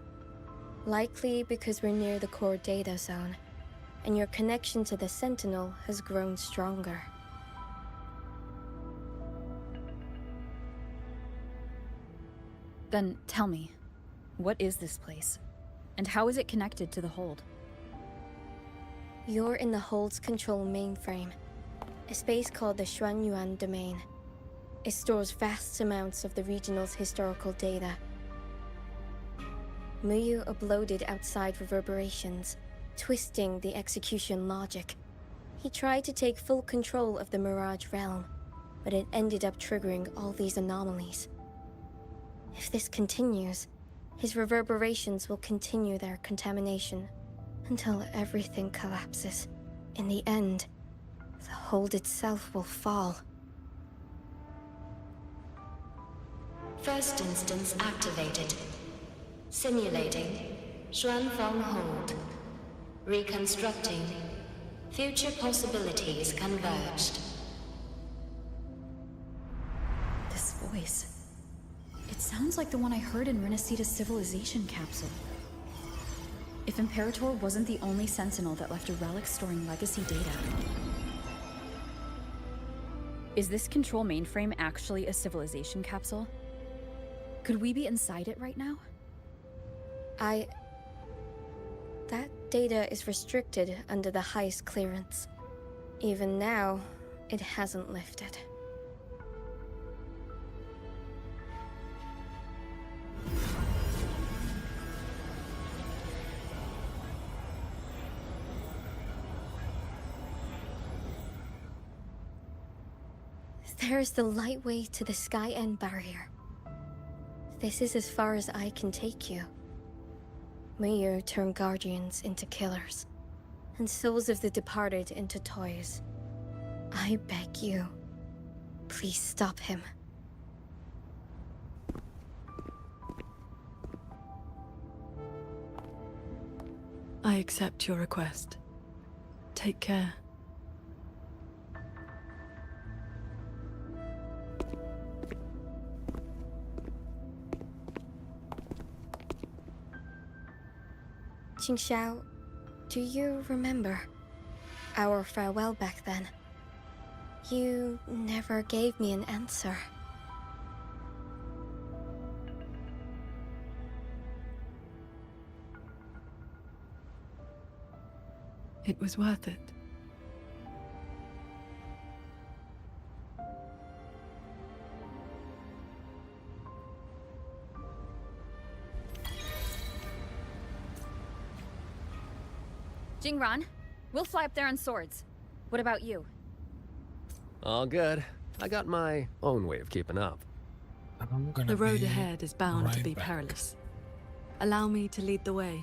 Likely because we're near the core data zone, and your connection to the Sentinel has grown stronger. Then tell me, what is this place? And how is it connected to the Hold? You're in the Hold's control mainframe, a space called the Xuanyuan Domain. It stores vast amounts of the regional's historical data. Muyu uploaded outside reverberations, twisting the execution logic. He tried to take full control of the Mirage realm, but it ended up triggering all these anomalies. If this continues, his reverberations will continue their contamination until everything collapses. In the end, the Hold itself will fall. First instance activated. Simulating. Xuanfeng Hold. Reconstructing. Future possibilities converged. This voice. It sounds like the one I heard in Renacita's civilization capsule. If Imperator wasn't the only Sentinel that left a relic storing legacy data. Is this control mainframe actually a civilization capsule? Could we be inside it right now? That data is restricted under the highest clearance. Even now, it hasn't lifted. There's the lightway to the Sky End barrier. This is as far as I can take you. Muyu turned guardians into killers, and souls of the departed into toys. I beg you, please stop him. I accept your request. Take care. Qingxiao, do you remember our farewell back then? You never gave me an answer. It was worth it. Jingran, we'll fly up there on swords. What about you? All good. I got my own way of keeping up. The road ahead is bound to right be back. perilous. Allow me to lead the way.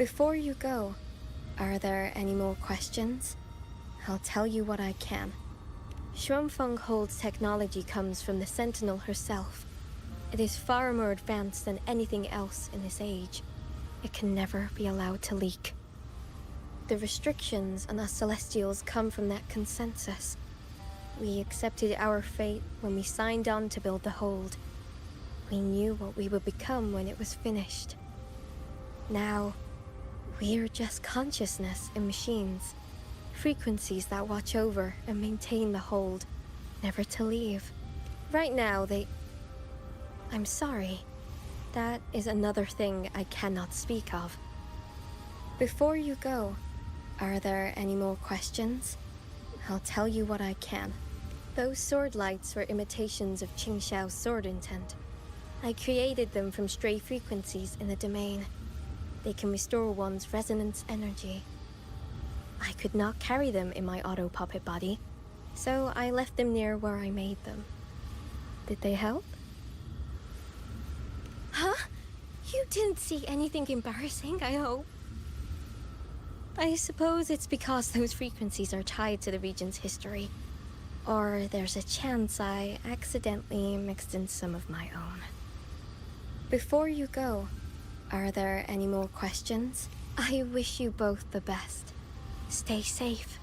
Before you go, are there any more questions? I'll tell you what I can. Shuanfeng holds technology comes from the Sentinel herself. It is far more advanced than anything else in this age. It can never be allowed to leak. The restrictions on us Celestials come from that consensus. We accepted our fate when we signed on to build the Hold. We knew what we would become when it was finished. Now, we're just consciousness in machines. Frequencies that watch over and maintain the Hold, never to leave. Right now, I'm sorry. That is another thing I cannot speak of. Before you go, are there any more questions? I'll tell you what I can. Those sword lights were imitations of Qingxiao's sword intent. I created them from stray frequencies in the domain. They can restore one's resonance energy. I could not carry them in my auto-puppet body, so I left them near where I made them. Did they help? Huh? You didn't see anything embarrassing, I hope. I suppose it's because those frequencies are tied to the region's history. Or there's a chance I accidentally mixed in some of my own. Before you go, are there any more questions? I wish you both the best. Stay safe.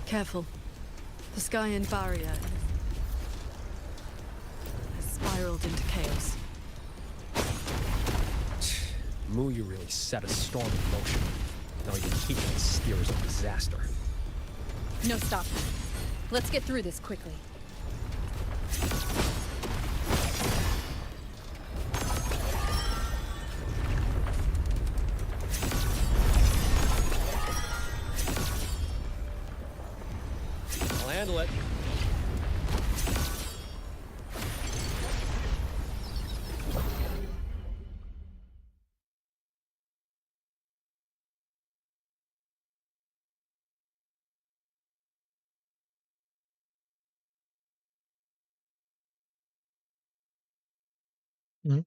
Careful. The Skyan barrier has spiraled into chaos. Muyu really set a storm in motion. Now you keep it steers of disaster. No, stop. Let's get through this quickly. I'll handle it. Hmm?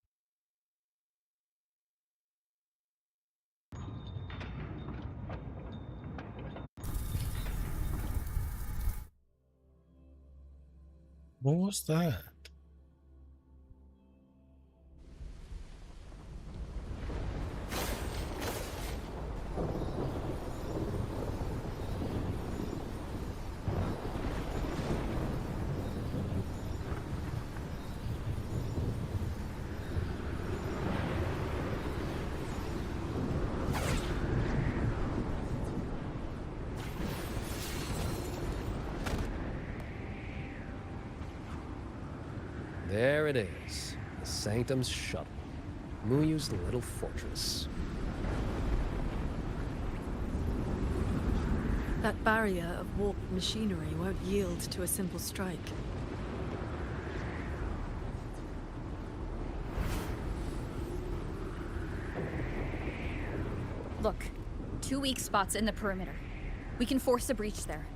What was that? There it is. The Sanctum's shuttle. Muyu's little fortress. That barrier of warped machinery won't yield to a simple strike. Look, 2 weak spots in the perimeter. We can force a breach there.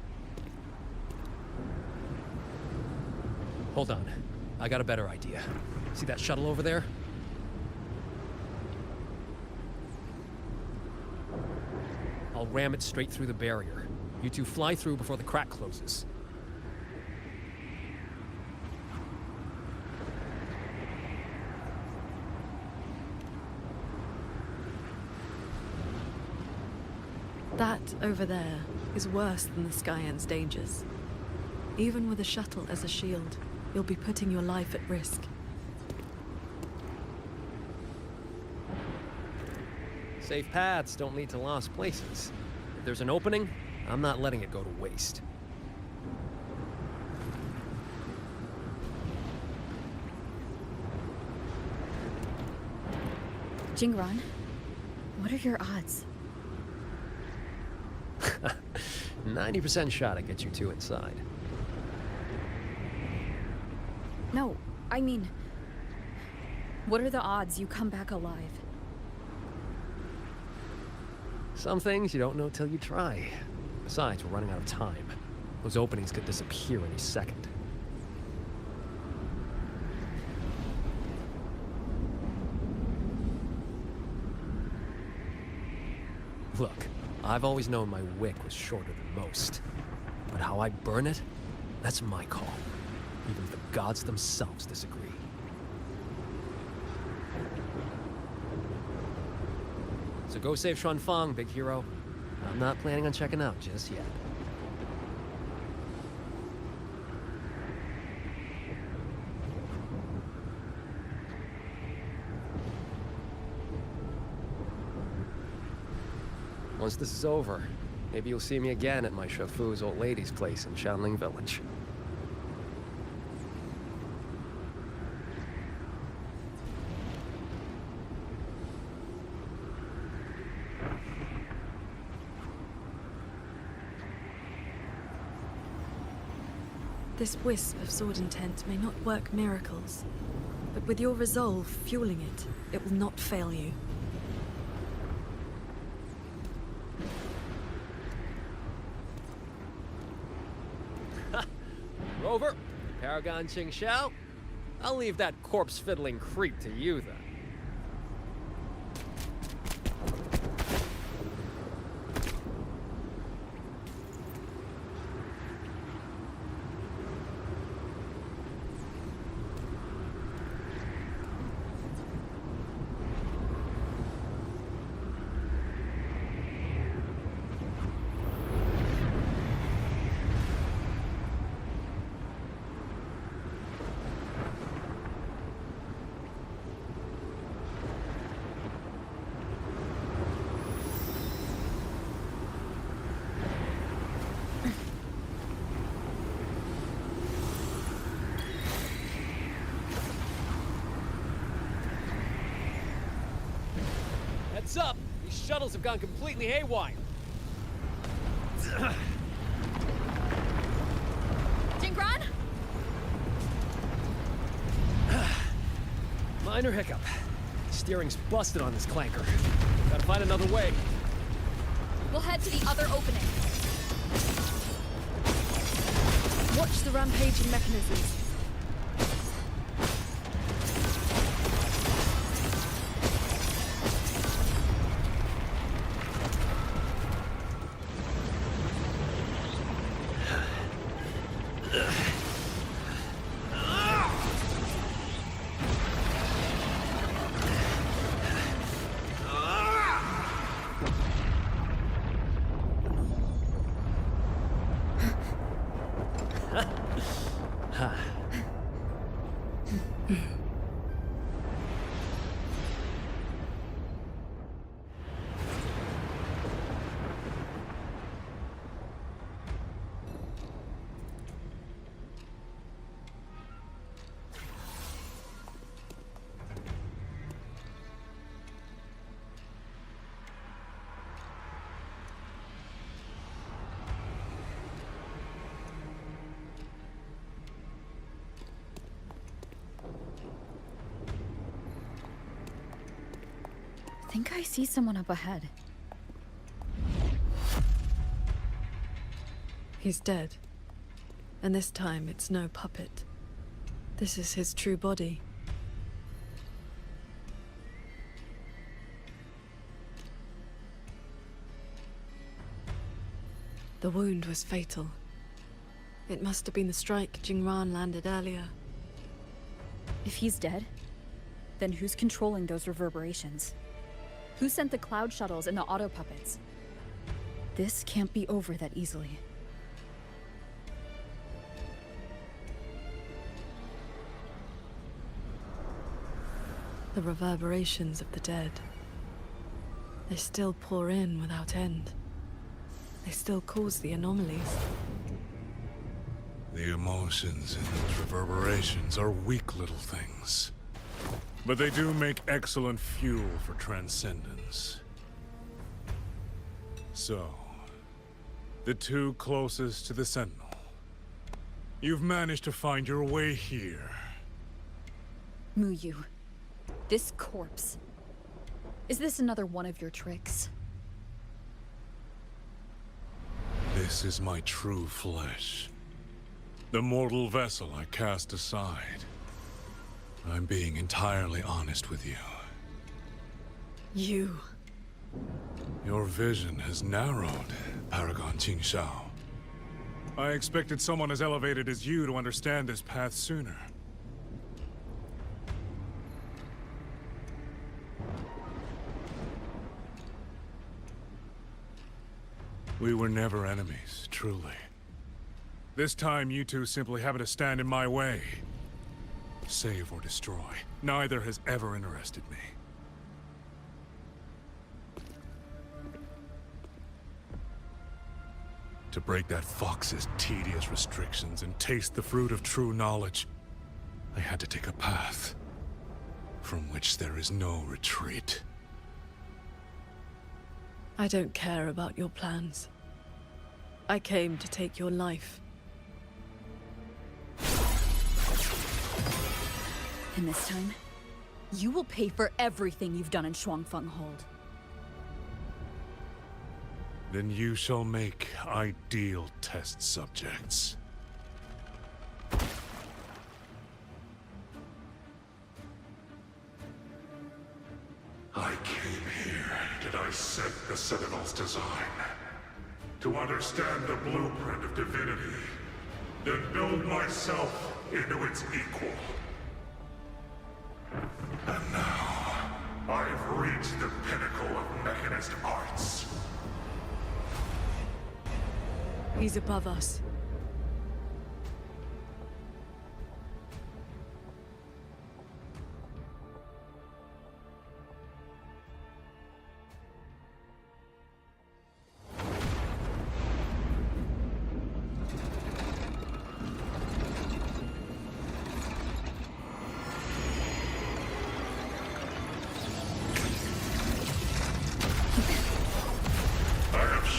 Hold on. I got a better idea. See that shuttle over there? I'll ram it straight through the barrier. You two fly through before the crack closes. That over there is worse than the Skyan's dangers. Even with a shuttle as a shield, you'll be putting your life at risk. Safe paths don't lead to lost places. If there's an opening, I'm not letting it go to waste. Jingran, what are your odds? 90% shot at gets you two inside. No, I mean... What are the odds you come back alive? Some things you don't know till you try. Besides, we're running out of time. Those openings could disappear any second. Look, I've always known my wick was shorter than most. But how I burn it, that's my call. Even if the gods themselves disagree. So go save Xuan Fang, big hero. I'm not planning on checking out just yet. Once this is over, maybe you'll see me again at my Shafu's old lady's place in Shanling Village. This wisp of sword intent may not work miracles, but with your resolve fueling it, it will not fail you. Rover, Paragon Ching Xiao, I'll leave that corpse-fiddling creep to you, then. Heads up! These shuttles have gone completely haywire. Jingran? Minor hiccup. Steering's busted on this clanker. Gotta find another way. We'll head to the other opening. Watch the rampaging mechanisms. I think I see someone up ahead. He's dead. And this time it's no puppet. This is his true body. The wound was fatal. It must have been the strike Jingran landed earlier. If he's dead, then who's controlling those reverberations? Who sent the cloud shuttles and the auto puppets? This can't be over that easily. The reverberations of the dead. They still pour in without end. They still cause the anomalies. The emotions in those reverberations are weak little things. But they do make excellent fuel for transcendence. So, the two closest to the Sentinel. You've managed to find your way here, Muyu, this corpse. Is this another one of your tricks? This is my true flesh. The mortal vessel I cast aside. I'm being entirely honest with you. You. Your vision has narrowed, Paragon Qingshao. I expected someone as elevated as you to understand this path sooner. We were never enemies, truly. This time, you two simply happen to stand in my way. Save or destroy. Neither has ever interested me. To break that fox's tedious restrictions and taste the fruit of true knowledge, I had to take a path from which there is no retreat. I don't care about your plans. I came to take your life. And this time, you will pay for everything you've done in Shuangfeng Hold. Then you shall make ideal test subjects. I came here to dissect the Citadel's design. To understand the blueprint of divinity. Then build myself into its equal. And now, I've reached the pinnacle of mechanist arts. He's above us.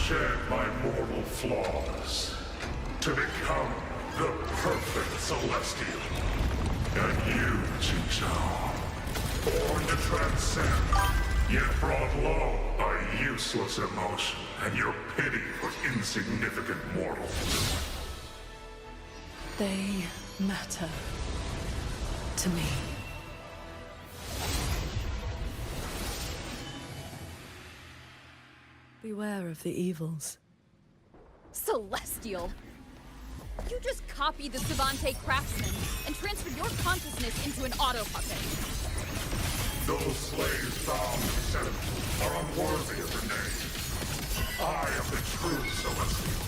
Shed my mortal flaws to become the perfect Celestial. And you, Qingshao, born to transcend, yet brought low by useless emotion and your pity for insignificant mortals. They matter to me. Beware of the evils. Celestial! You just copied the Savante craftsman and transferred your consciousness into an auto-puppet. Those slaves bound to Citadel are unworthy of the name. I am the true Celestial,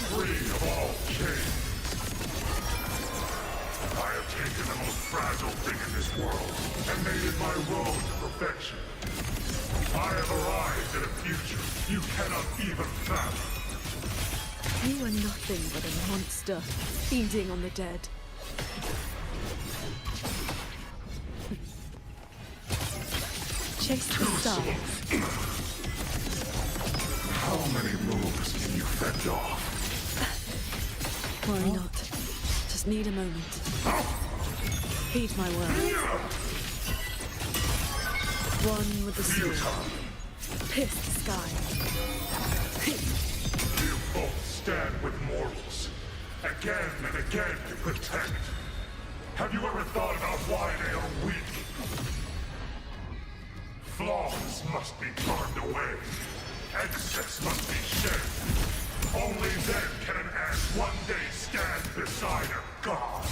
free of all chains. I have taken the most fragile thing in this world and made it my road to perfection. I have arrived at a future you cannot even fathom. You are nothing but a monster feeding on the dead. Chase the star. How many moves can you fend off? Worry not. Just need a moment. Heed my words. One with the sword. Pierce the sky. You both stand with mortals. Again and again to protect. Have you ever thought about why they are weak? Flaws must be turned away. Excess must be shed. Only then can an ant one day stand beside a god.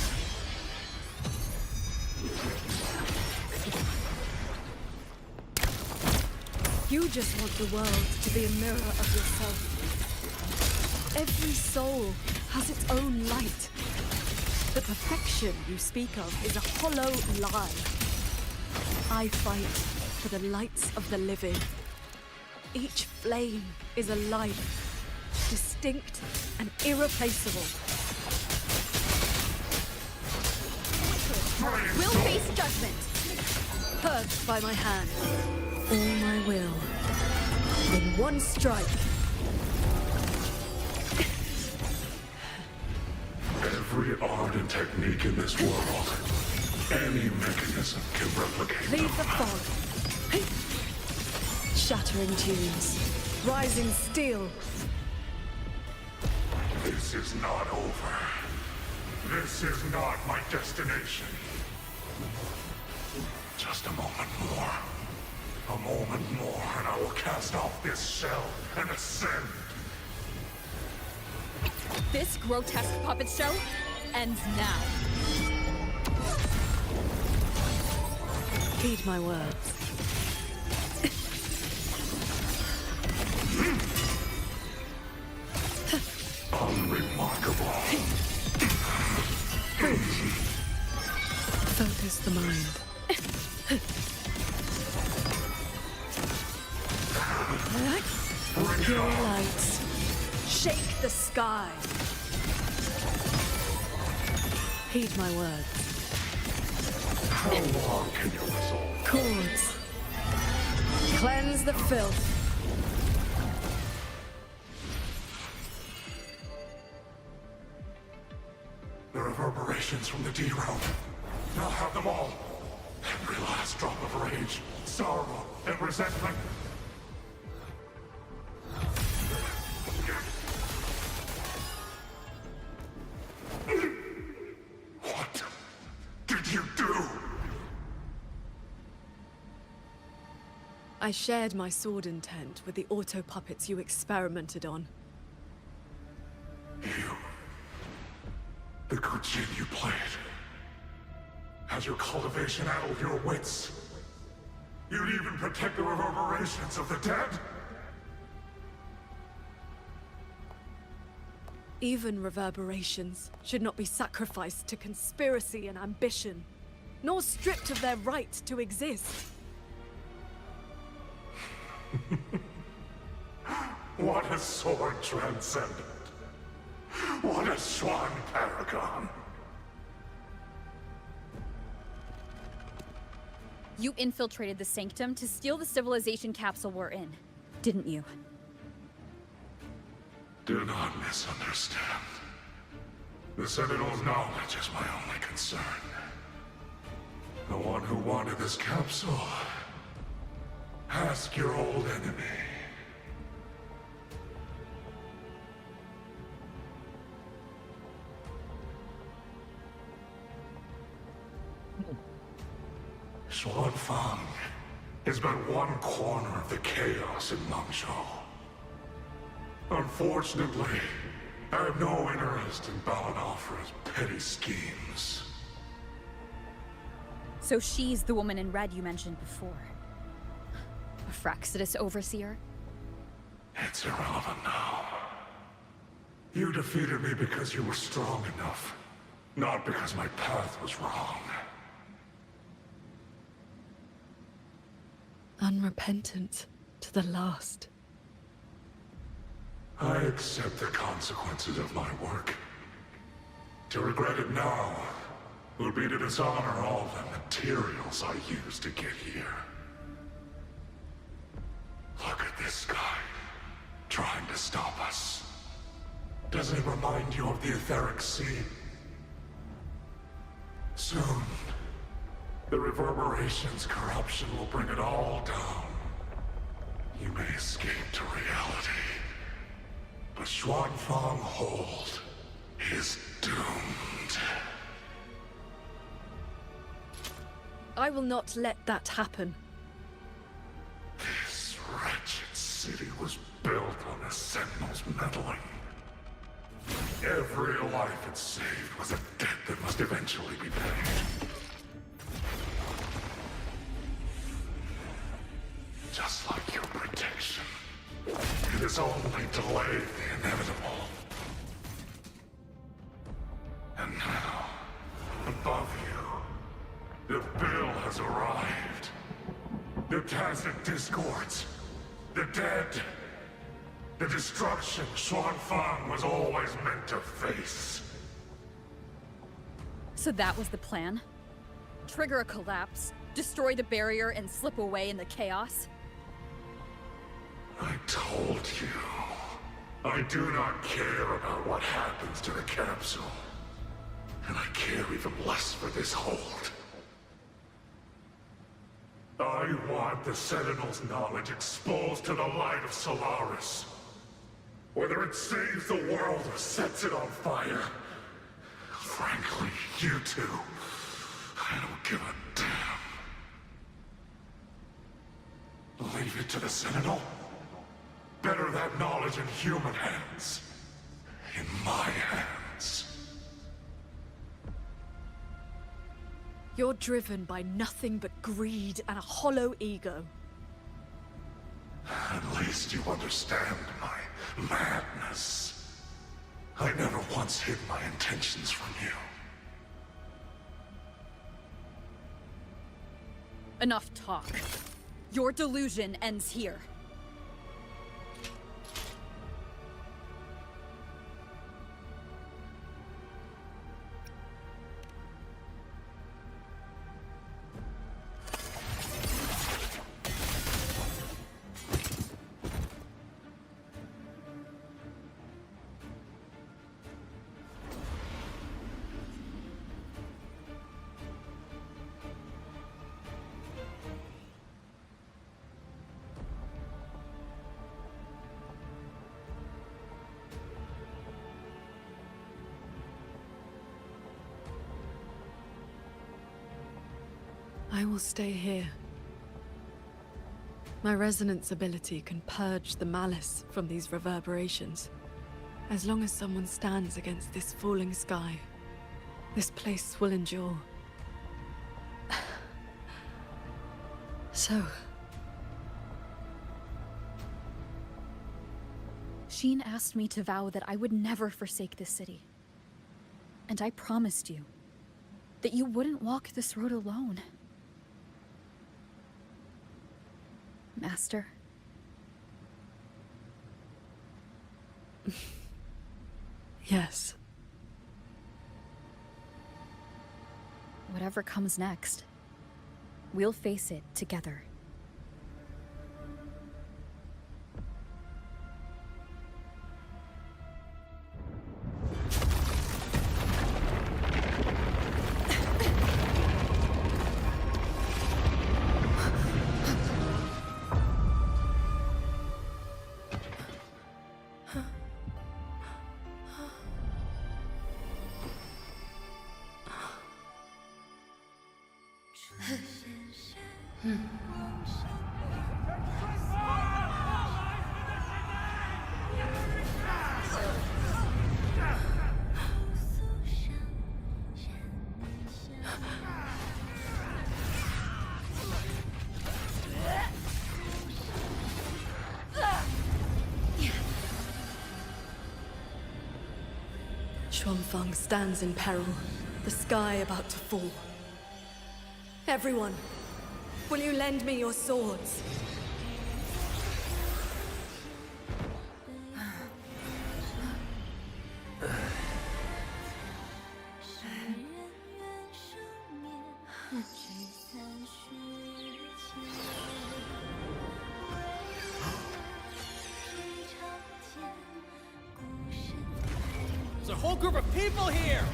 You just want the world to be a mirror of yourself. Every soul has its own light. The perfection you speak of is a hollow lie. I fight for the lights of the living. Each flame is a life, distinct and irreplaceable. We'll face judgment! Purged by my hand. All my will. In one strike. Every art and technique in this world Any mechanism can replicate Leave them. the fog. Shattering tunes. Rising steel. This is not over. This is not my destination. Just a moment more. A moment more, and I will cast off this shell and ascend. This grotesque puppet show ends now. Heed my words. Unremarkable. Focus the mind. Pure lights. Shake the sky. Heed my words. How long can you resolve? Chords. Cleanse the filth. The reverberations from the D-realm. I'll have them all. Every last drop of rage, sorrow, and resentment. What did you do? I shared my sword intent with the auto-puppets you experimented on. The good jin you played. Has your cultivation addled your wits? You'd even protect the reverberations of the dead? Even reverberations should not be sacrificed to conspiracy and ambition, nor stripped of their right to exist. What a sword transcendent. What a swan paragon. You infiltrated the Sanctum to steal the civilization capsule we're in, didn't you? Do not misunderstand. The Sentinel's knowledge is my only concern. The one who wanted this capsule. Ask your old enemy. Xuanfang is but one corner of the chaos in Mengzhou. Unfortunately, I have no interest in Balanofra's petty schemes. So she's the woman in red you mentioned before. A Fraxidus overseer? It's irrelevant now. You defeated me because you were strong enough, not because my path was wrong. Unrepentant to the last. I accept the consequences of my work. To regret it now would be to dishonor all the materials I used to get here. Look at this guy, trying to stop us. Doesn't it remind you of the etheric sea? Soon, the reverberation's corruption will bring it all down. You may escape to reality, but Xuanfang Hold is doomed. I will not let that happen. This wretched city was built on the Sentinel's meddling. Every life it saved was a debt that must eventually be paid. Just like your protection, it has only delayed the inevitable. And now, above you, the bill has arrived. The tacit discords, the dead, the destruction Xuanfang was always meant to face. So that was the plan? Trigger a collapse, destroy the barrier, and slip away in the chaos? I told you. I do not care about what happens to the capsule. And I care even less for this hold. want the Sentinel's knowledge exposed to the light of Solaris. Whether it saves the world or sets it on fire. Frankly, you two, I don't give a damn. Leave it to the Sentinel? Better that knowledge in human hands. In my hands. You're driven by nothing but greed and a hollow ego. At least you understand my madness. I never once hid my intentions from you. Enough talk. Your delusion ends here. I will stay here. My resonance ability can purge the malice from these reverberations. As long as someone stands against this falling sky, this place will endure. So... Sheen asked me to vow that I would never forsake this city. And I promised you that you wouldn't walk this road alone. Master. Yes. Whatever comes next, we'll face it together. Xuanfeng stands in peril, the sky about to fall. Everyone, will you lend me your swords? There's a whole group of people here!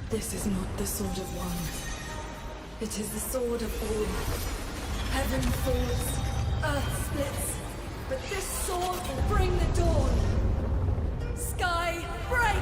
This is not the sword of one. It is the sword of all. Heaven falls, earth splits, but this sword will bring the dawn. Sky, break!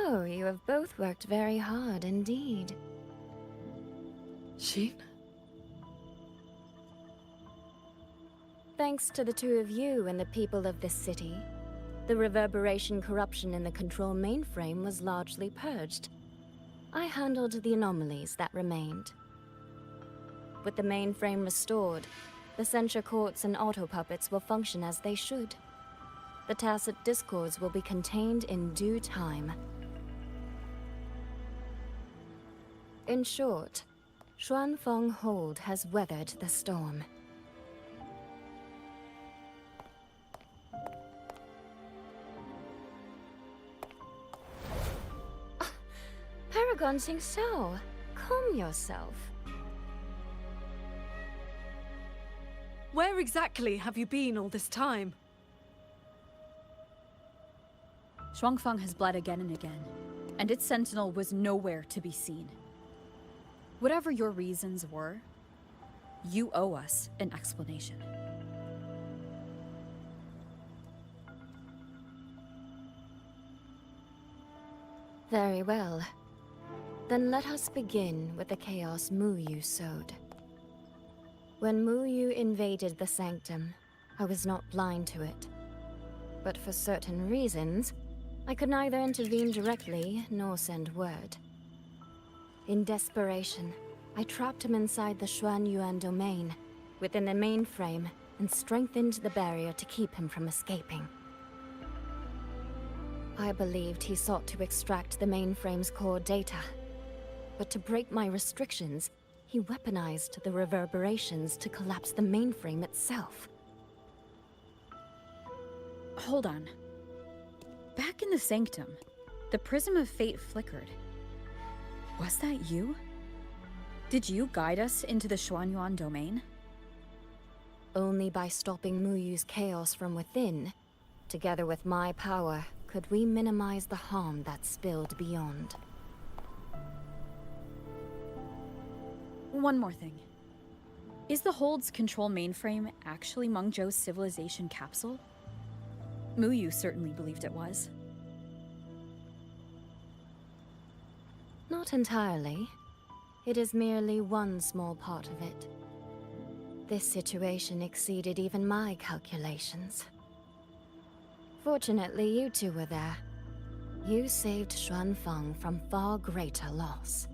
So, you have both worked very hard indeed. Sheen? Thanks to the two of you and the people of this city, the reverberation corruption in the control mainframe was largely purged. I handled the anomalies that remained. With the mainframe restored, the censure courts and auto-puppets will function as they should. The tacit discords will be contained in due time. In short, Xuanfeng Hold has weathered the storm. Paragon Xingxiao, calm yourself. Where exactly have you been all this time? Xuanfeng has bled again and again, and its sentinel was nowhere to be seen. Whatever your reasons were, you owe us an explanation. Very well. Then let us begin with the chaos Muyu sowed. When Muyu invaded the Sanctum, I was not blind to it. But for certain reasons, I could neither intervene directly nor send word. In desperation, I trapped him inside the Xuanyuan domain, within the mainframe, and strengthened the barrier to keep him from escaping. I believed he sought to extract the mainframe's core data. But to break my restrictions, he weaponized the reverberations to collapse the mainframe itself. Hold on. Back in the Sanctum, the Prism of Fate flickered. Was that you? Did you guide us into the Xuanyuan domain? Only by stopping Muyu's chaos from within, together with my power, could we minimize the harm that spilled beyond. One more thing. Is the Hold's control mainframe actually Mengzhou's civilization capsule? Muyu certainly believed it was. Not entirely. It is merely one small part of it. This situation exceeded even my calculations. Fortunately, you two were there. You saved Xuanfeng from far greater loss.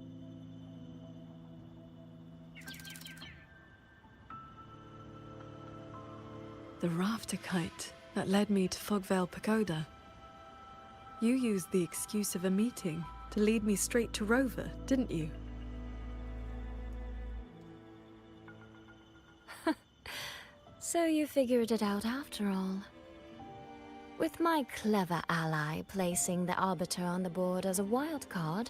The rafter kite that led me to Fogvale Pagoda. You used the excuse of a meeting to lead me straight to Rover, didn't you? So you figured it out after all. With my clever ally placing the Arbiter on the board as a wild card,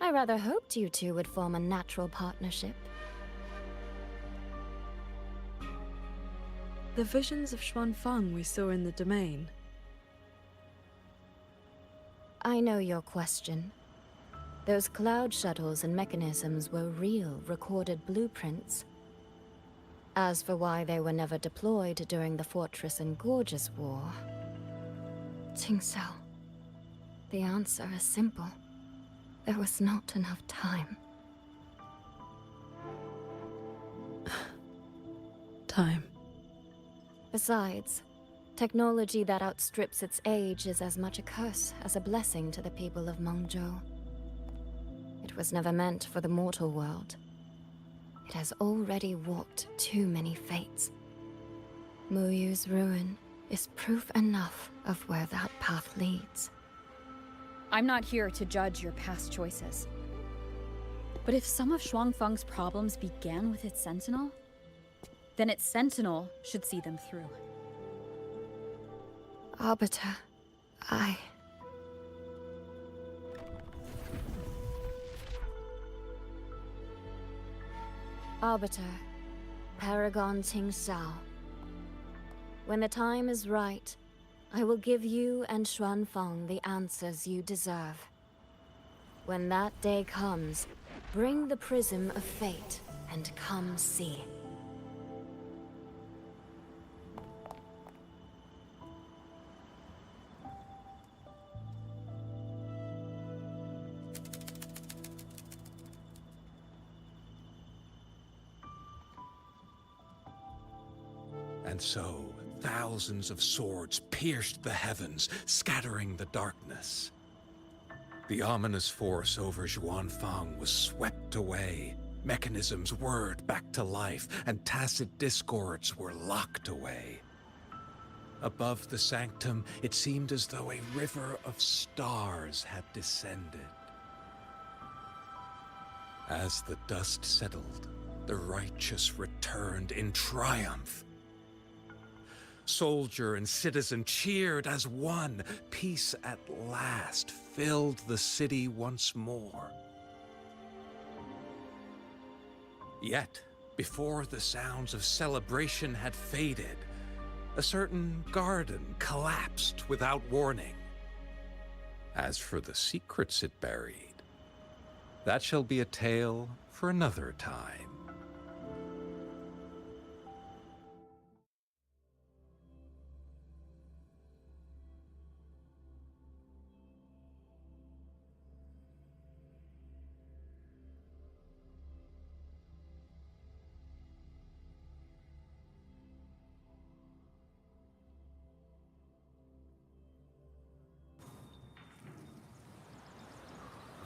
I rather hoped you two would form a natural partnership. The visions of Xuanfeng we saw in the domain. I know your question. Those cloud shuttles and mechanisms were real, recorded blueprints. As for why they were never deployed during the Fortress and Gorges War... Xingxiao, the answer is simple. There was not enough time. Time. Besides, technology that outstrips its age is as much a curse as a blessing to the people of Mengzhou. It was never meant for the mortal world. It has already walked too many fates. Muyu's ruin is proof enough of where that path leads. I'm not here to judge your past choices. But if some of Xuanfeng's problems began with its sentinel, then its sentinel should see them through. Arbiter, Arbiter, Paragon Xingxiao. When the time is right, I will give you and Xuanfeng the answers you deserve. When that day comes, bring the Prism of Fate and come see. And so, thousands of swords pierced the heavens, scattering the darkness. The ominous force over Xuanfang was swept away. Mechanisms whirred back to life, and tacit discords were locked away. Above the sanctum, it seemed as though a river of stars had descended. As the dust settled, the righteous returned in triumph. Soldier and citizen cheered as one. Peace at last filled the city once more. Yet, before the sounds of celebration had faded, a certain garden collapsed without warning. As for the secrets it buried, that shall be a tale for another time.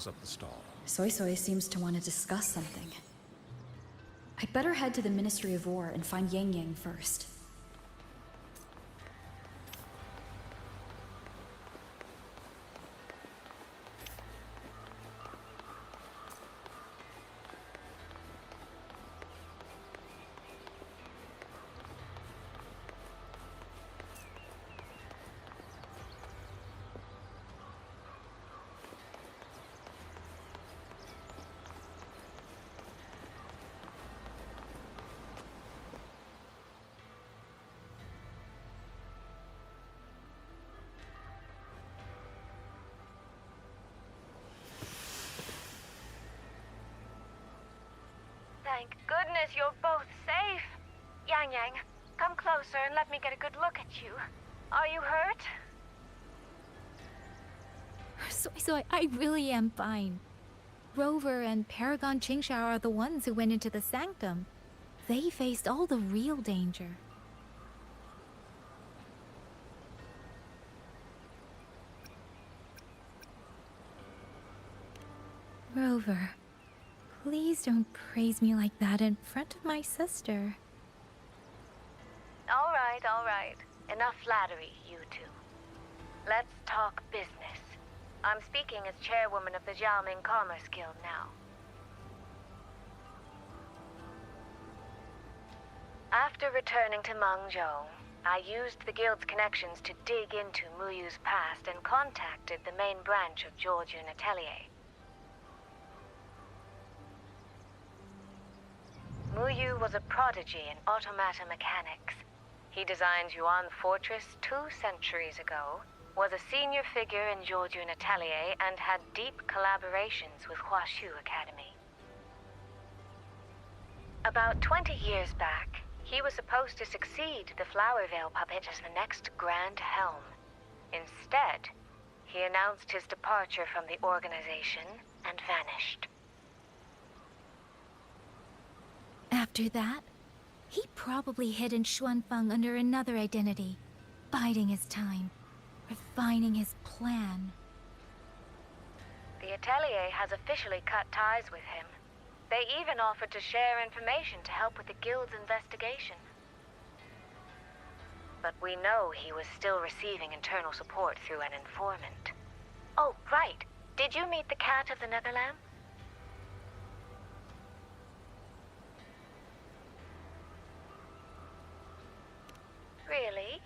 Up the stall. Soy Soy seems to want to discuss something. I'd better head to the Ministry of War and find Yang Yang first. Thank goodness you're both safe. Yang Yang, come closer and let me get a good look at you. Are you hurt? Soy Soy, I really am fine. Rover and Paragon Qingshao are the ones who went into the sanctum. They faced all the real danger. Rover, please don't praise me like that in front of my sister. All right. Enough flattery, you two. Let's talk business. I'm speaking as chairwoman of the Xiaoming Commerce Guild now. After returning to Mengzhou, I used the guild's connections to dig into Muyu's past and contacted the main branch of Georgian Atelier. Muyu was a prodigy in automata mechanics. He designed Yuan Fortress 2 centuries ago, was a senior figure in Georgian Atelier, and had deep collaborations with Huashu Academy. About 20 years back, he was supposed to succeed the Flower Veil puppet as the next Grand Helm. Instead, he announced his departure from the organization and vanished. After that, he probably hid in Xuanfang under another identity, biding his time, refining his plan. The Atelier has officially cut ties with him. They even offered to share information to help with the guild's investigation. But we know he was still receiving internal support through an informant. Oh, right. Did you meet the cat of the Netherland? Really?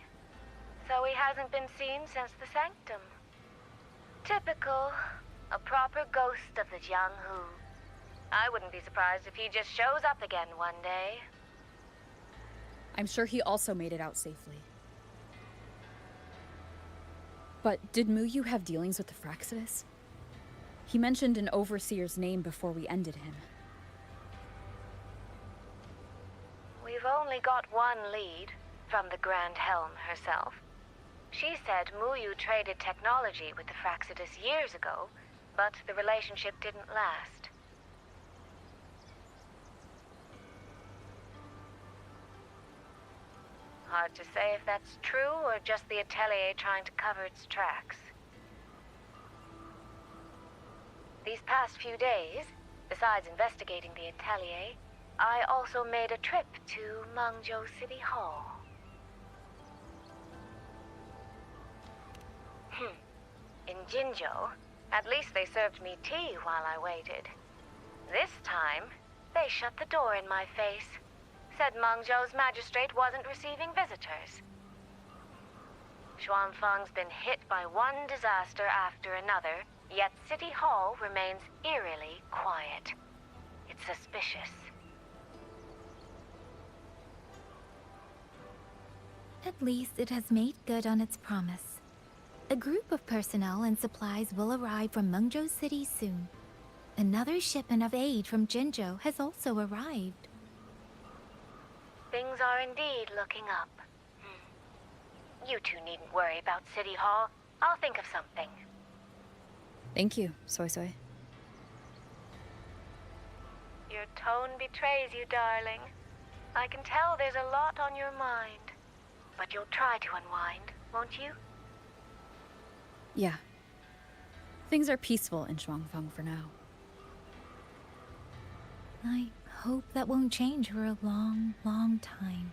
So he hasn't been seen since the sanctum. Typical. A proper ghost of the Jianghu. I wouldn't be surprised if he just shows up again one day. I'm sure he also made it out safely. But did Muyu have dealings with the Fraxidus? He mentioned an overseer's name before we ended him. We've only got one lead, from the Grand Helm herself. She said Muyu traded technology with the Fraxidus years ago, but the relationship didn't last. Hard to say if that's true or just the Atelier trying to cover its tracks. These past few days, besides investigating the Atelier, I also made a trip to Mangzhou City Hall. In Jinzhou, at least they served me tea while I waited. This time, they shut the door in my face. Said Mangzhou's magistrate wasn't receiving visitors. Xuanfang's been hit by one disaster after another, yet City Hall remains eerily quiet. It's suspicious. At least it has made good on its promise. A group of personnel and supplies will arrive from Mengzhou City soon. Another shipment of aid from Jinzhou has also arrived. Things are indeed looking up. You two needn't worry about City Hall. I'll think of something. Thank you, Soy Soy. Your tone betrays you, darling. I can tell there's a lot on your mind. But you'll try to unwind, won't you? Yeah. Things are peaceful in Xuanfang for now. I hope that won't change for a long, long time.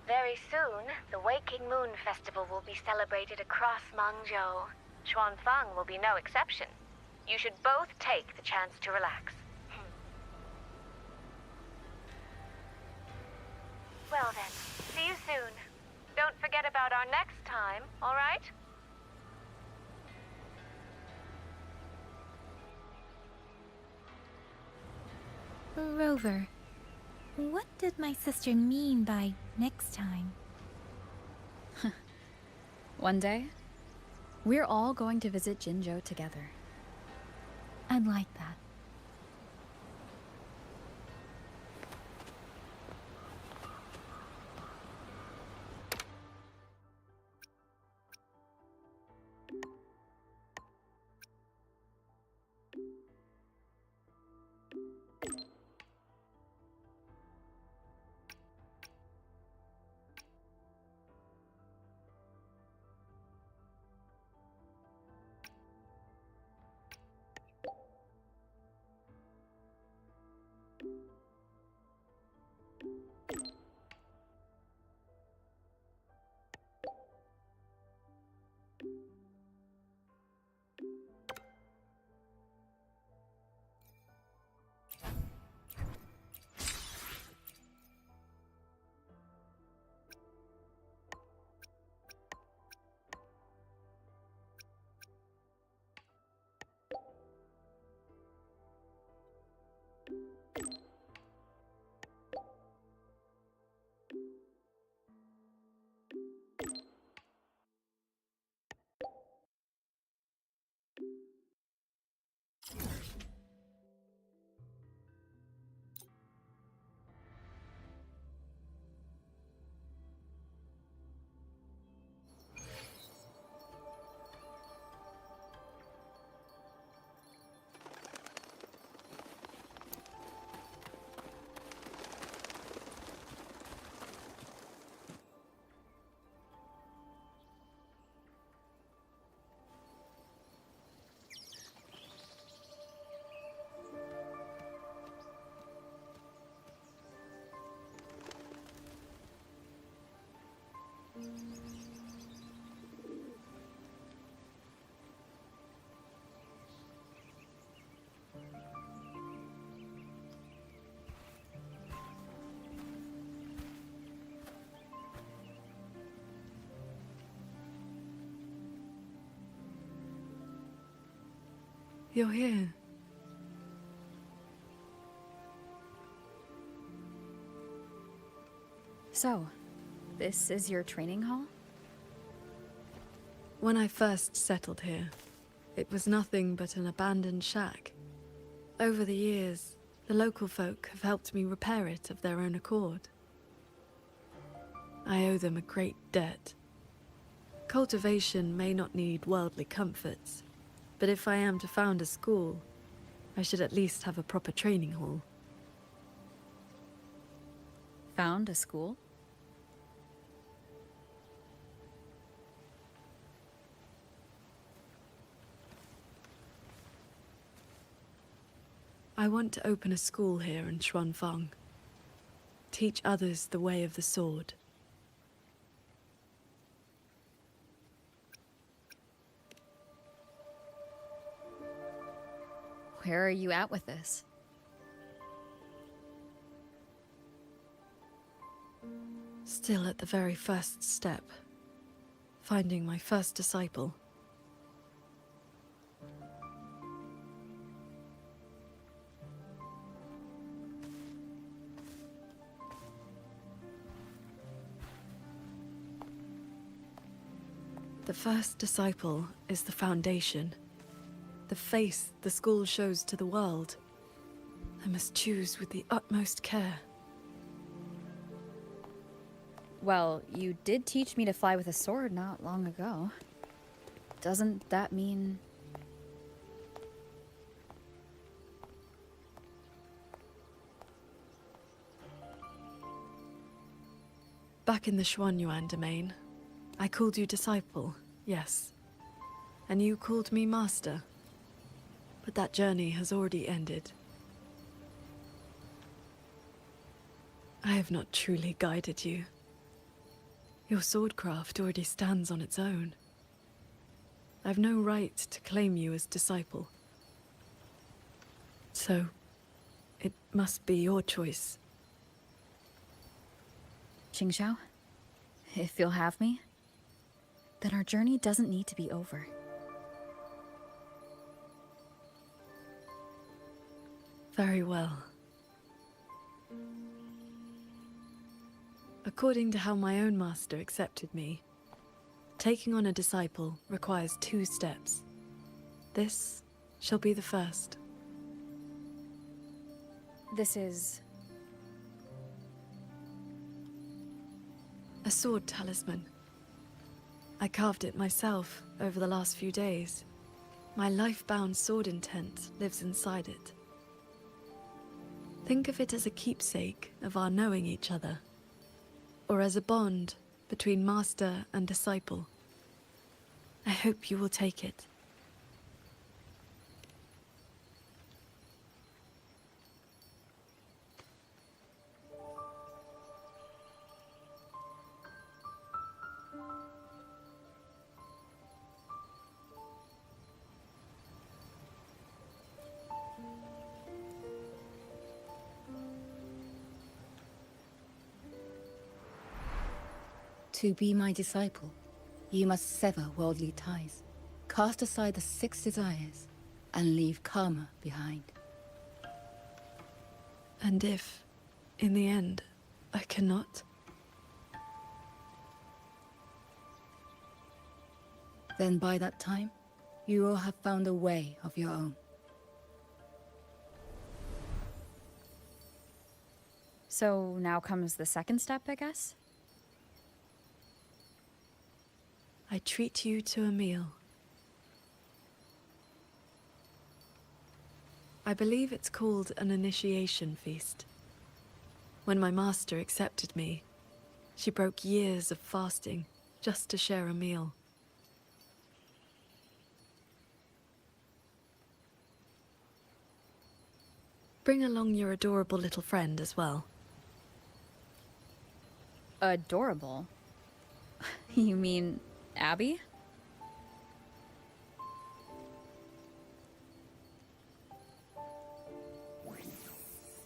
Very soon, the Waking Moon Festival will be celebrated across Mangzhou. Xuanfang will be no exception. You should both take the chance to relax. Well then, see you soon. Don't forget about our next time, all right? Rover, what did my sister mean by next time? One day, we're all going to visit Jinzhou together. I'd like that. You're here. So, this is your training hall? When I first settled here, it was nothing but an abandoned shack. Over the years, the local folk have helped me repair it of their own accord. I owe them a great debt. Cultivation may not need worldly comforts, but if I am to found a school, I should at least have a proper training hall. found a school? I want to open a school here in Xuanfang. Teach others the way of the sword. Where are you at with this? Still at the very first step. Finding my first disciple. The first disciple is the foundation. The face the school shows to the world. I must choose with the utmost care. Well, you did teach me to fly with a sword not long ago. Doesn't that mean... Back in the Xuanyuan domain, I called you disciple, yes. And you called me master. But that journey has already ended. I have not truly guided you. Your swordcraft already stands on its own. I've no right to claim you as disciple. So, it must be your choice. Qingxiao, if you'll have me, then our journey doesn't need to be over. Very well. According to how my own master accepted me, taking on a disciple requires 2 steps. This shall be the first. This is... a sword talisman. I carved it myself over the last few days. My life-bound sword intent lives inside it. Think of it as a keepsake of our knowing each other, or as a bond between master and disciple. I hope you will take it. To be my disciple, you must sever worldly ties, cast aside the 6 desires, and leave karma behind. And if, in the end, I cannot? Then by that time, you will have found a way of your own. So now comes the second step, I guess? I treat you to a meal. I believe it's called an initiation feast. When my master accepted me, she broke years of fasting just to share a meal. Bring along your adorable little friend as well. Adorable? You mean Abby?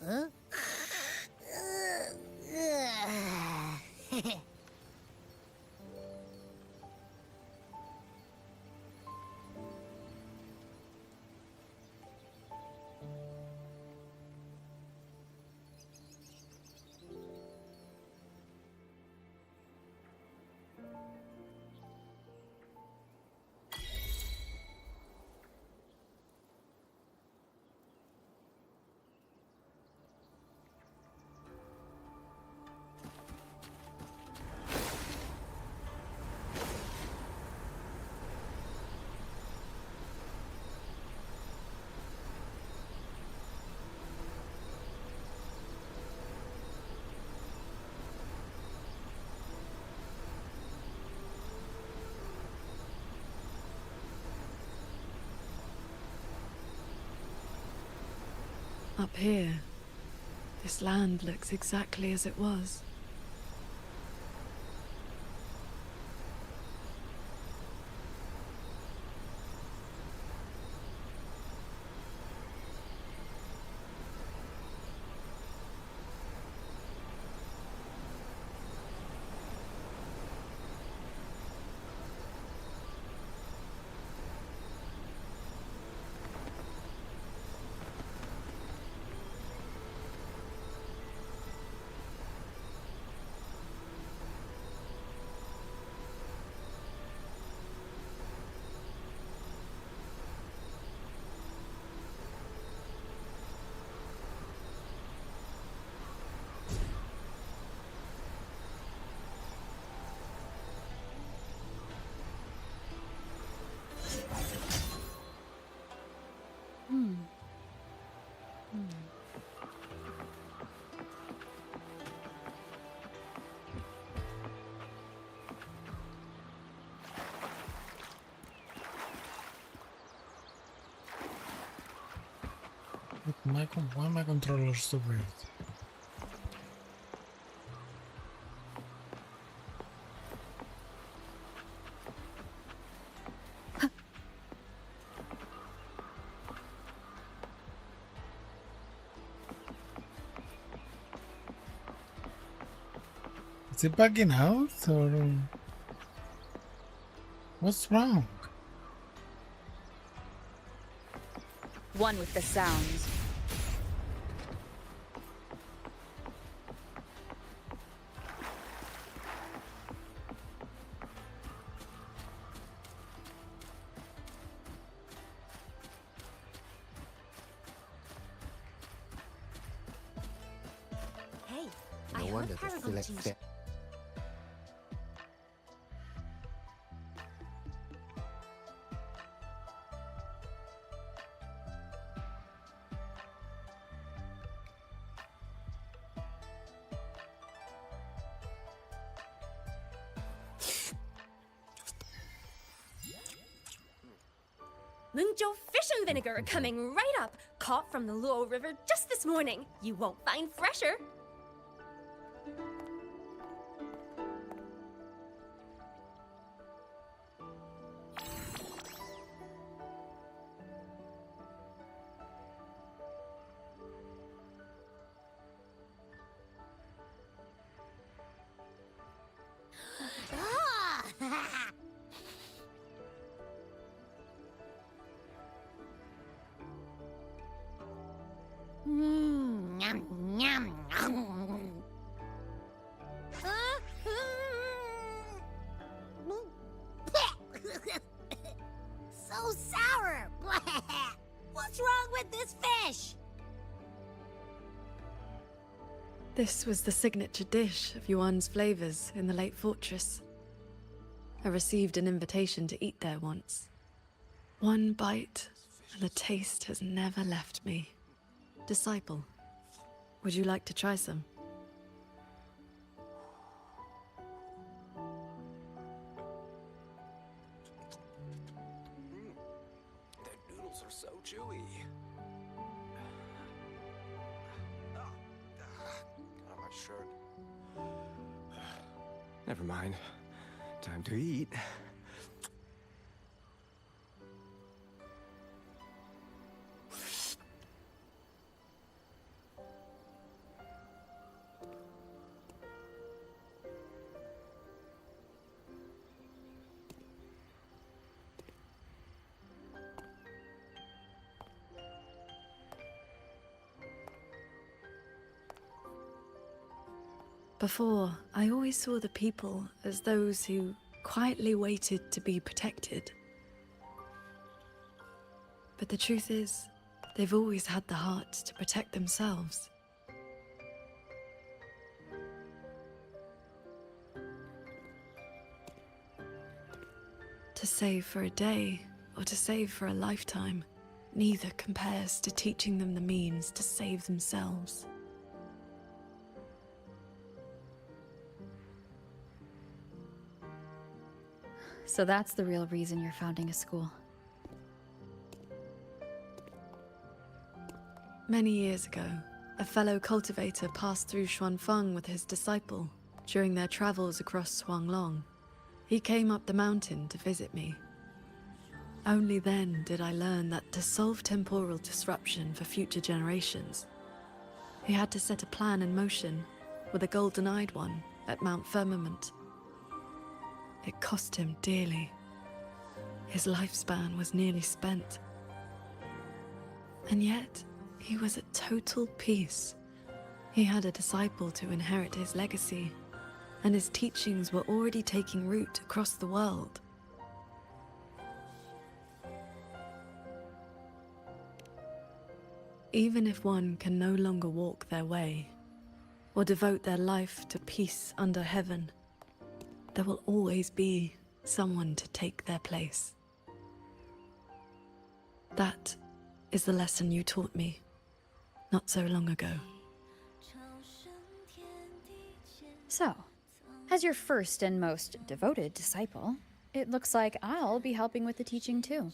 Huh? Up here, this land looks exactly as it was. Why my controller so weird? Is it bugging out or what's wrong? One with the sounds. Hey, No wonder the select fit. Mungzhou fish and vinegar coming right up. Caught from the Luo River just this morning. You won't find fresher. Yum, yum. So sour. What's wrong with this fish? This was the signature dish of Yuan's flavors in the late fortress. I received an invitation to eat there once. One bite, and the taste has never left me. Disciple, would you like to try some? The noodles are so chewy. On my shirt. Never mind. Time to eat. Before, I always saw the people as those who quietly waited to be protected. But the truth is, they've always had the heart to protect themselves. To save for a day, or to save for a lifetime, neither compares to teaching them the means to save themselves. So that's the real reason you're founding a school. Many years ago, a fellow cultivator passed through Xuanfeng with his disciple during their travels across Xuanglong. He came up the mountain to visit me. Only then did I learn that to solve temporal disruption for future generations, he had to set a plan in motion with a golden-eyed one at Mount Firmament. It cost him dearly. His lifespan was nearly spent. And yet, he was at total peace. He had a disciple to inherit his legacy, and his teachings were already taking root across the world. Even if one can no longer walk their way, or devote their life to peace under heaven, there will always be someone to take their place. That is the lesson you taught me not so long ago. So, as your first and most devoted disciple, it looks like I'll be helping with the teaching too.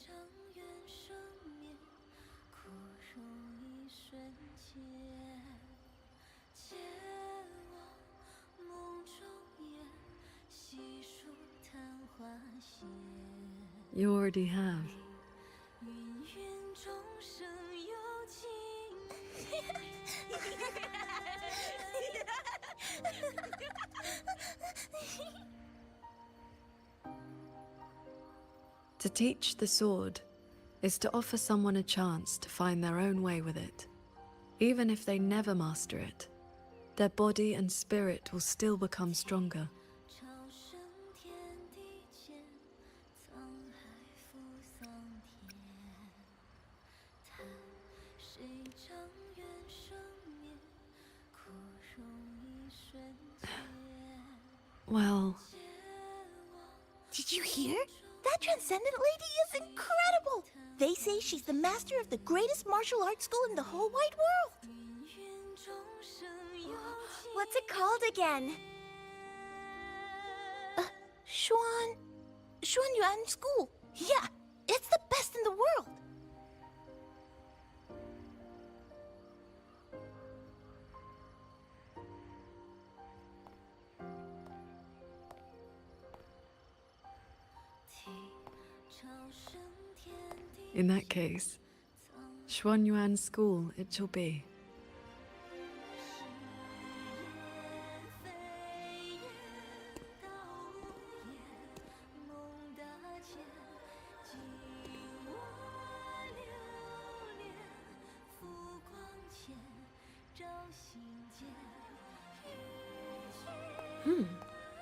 You already have. To teach the sword is to offer someone a chance to find their own way with it. Even if they never master it, their body and spirit will still become stronger. Well... Did you hear? That Transcendent Lady is incredible! They say she's the master of the greatest martial arts school in the whole wide world! What's it called again? Xuan Yuan School. Yeah, it's the best in the world! In that case, Xuanyuan School it shall be.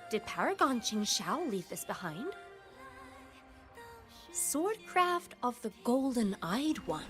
Did Paragon Qingxiao leave this behind? Swordcraft of the Golden-Eyed One.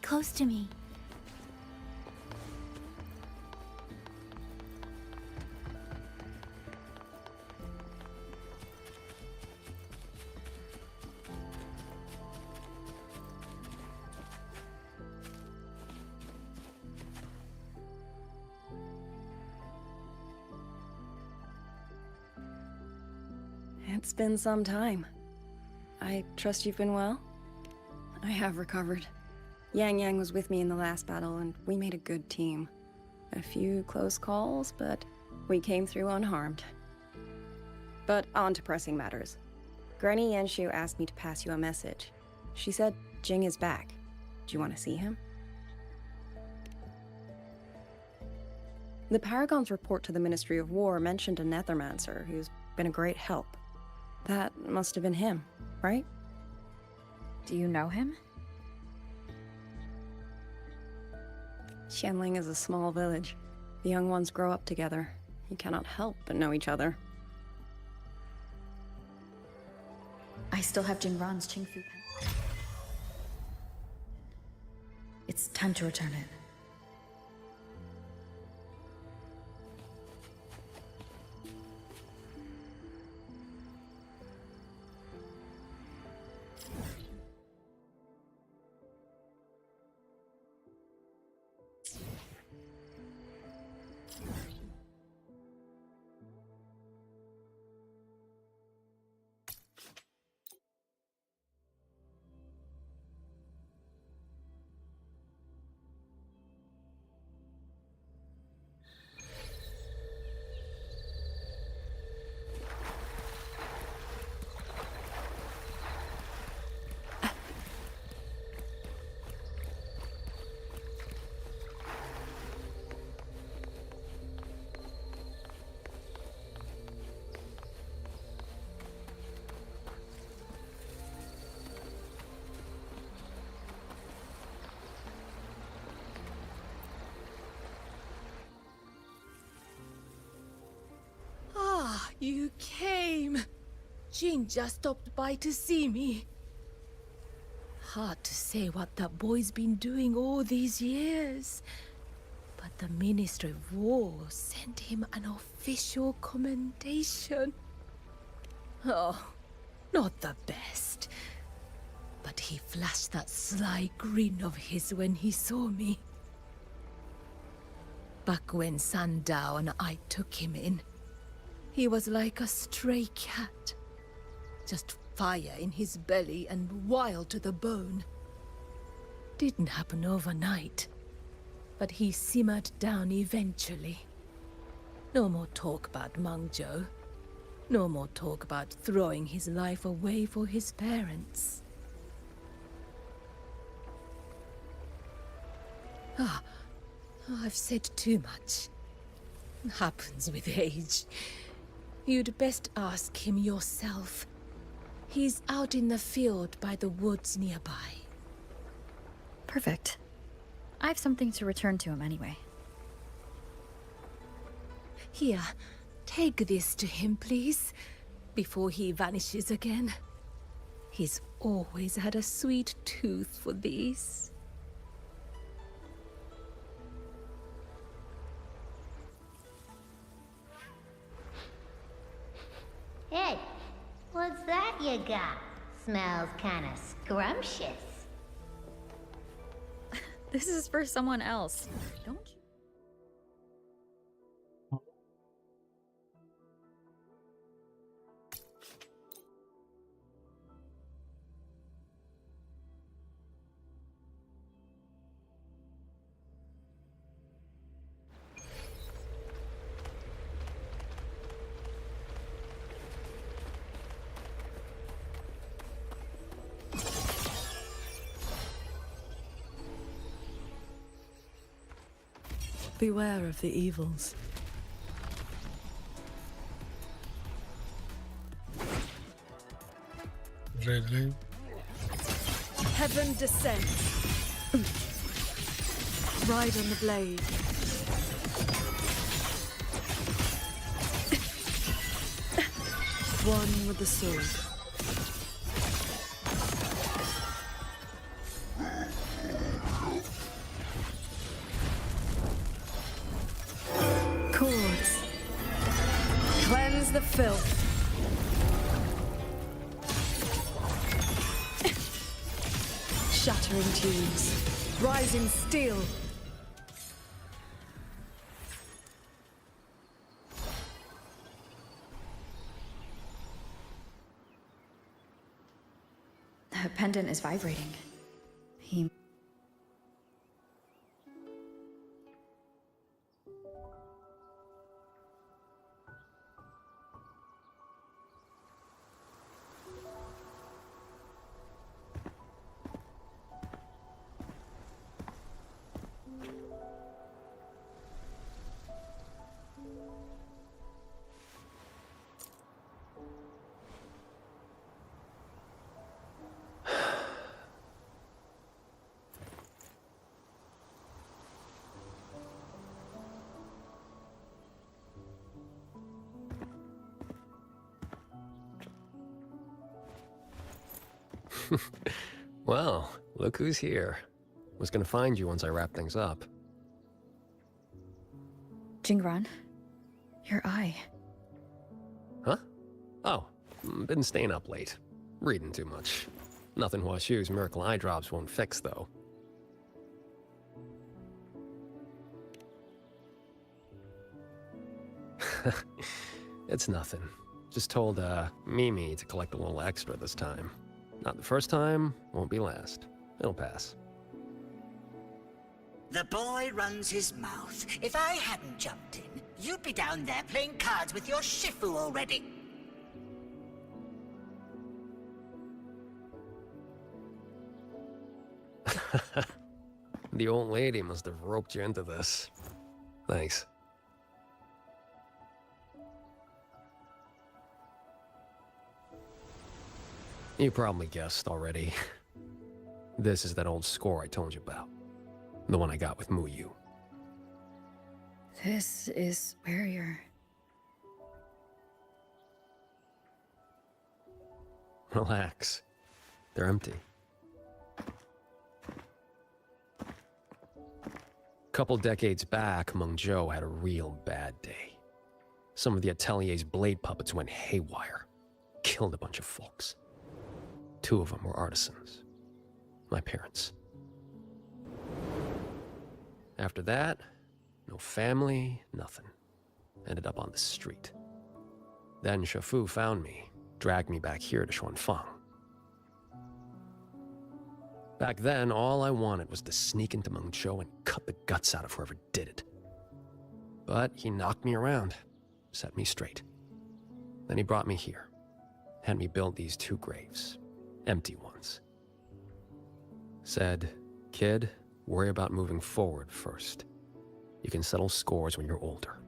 close to me. It's been some time. I trust you've been well? I have recovered. Yang Yang was with me in the last battle, and we made a good team. A few close calls, but we came through unharmed. But on to pressing matters. Granny Yanshu asked me to pass you a message. She said Jing is back. Do you want to see him? The Paragon's report to the Ministry of War mentioned a Nethermancer who's been a great help. That must have been him, right? Do you know him? Qianling is a small village. The young ones grow up together. You cannot help but know each other. I still have Jingran's Qingfu pen. It's time to return it. You came. Jing just stopped by to see me. Hard to say what that boy's been doing all these years. But the Ministry of War sent him an official commendation. Oh, not the best. But he flashed that sly grin of his when he saw me. Back when Sandao and I took him in, he was like a stray cat. Just fire in his belly and wild to the bone. Didn't happen overnight, but he simmered down eventually. No more talk about Mengzhou. No more talk about throwing his life away for his parents. I've said too much. Happens with age. You'd best ask him yourself. He's out in the field by the woods nearby. Perfect. I have something to return to him anyway. Here, take this to him, please, before he vanishes again. He's always had a sweet tooth for these. Hey, what's that you got? Smells kinda scrumptious. This is for someone else. Don't you? Beware of the evils. Really? Heaven descends. Ride on the blade. One with the sword. Fulfill. Shattering tunes. Rising steel. The pendant is vibrating. He... Well, look who's here. Was gonna find you once I wrap things up. Jingran, your eye. Huh? Oh, been staying up late. Reading too much. Nothing Huashu's miracle eye drops won't fix, though. It's nothing. Just told, Mimi to collect a little extra this time. Not the first time, won't be last. It'll pass. The boy runs his mouth. If I hadn't jumped in, you'd be down there playing cards with your Shifu already. The old lady must have roped you into this. Thanks. You probably guessed already. This is that old score I told you about. The one I got with Muyu. This is where you're... Relax. They're empty. Couple decades back, Mengzhou had a real bad day. Some of the Atelier's blade puppets went haywire. Killed a bunch of folks. 2 of them were artisans. My parents. After that, no family, nothing. Ended up on the street. Then Shifu found me, dragged me back here to Xuanfang. Back then, all I wanted was to sneak into Mengzhou and cut the guts out of whoever did it. But he knocked me around, set me straight. Then he brought me here, had me build these 2 graves, empty ones. Said, kid, worry about moving forward first. You can settle scores when you're older.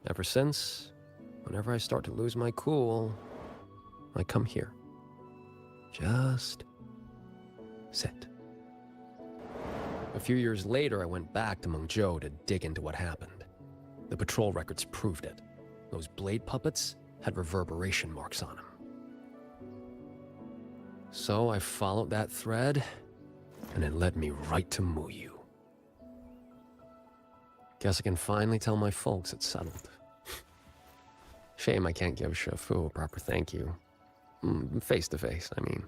Ever since, whenever I start to lose my cool, I come here. Just sit. A few years later, I went back to Mengzhou to dig into what happened. The patrol records proved it. Those blade puppets had reverberation marks on them. So I followed that thread, and it led me right to Muyu. Guess I can finally tell my folks it's settled. Shame I can't give Shifu a proper thank you. Face to face, I mean.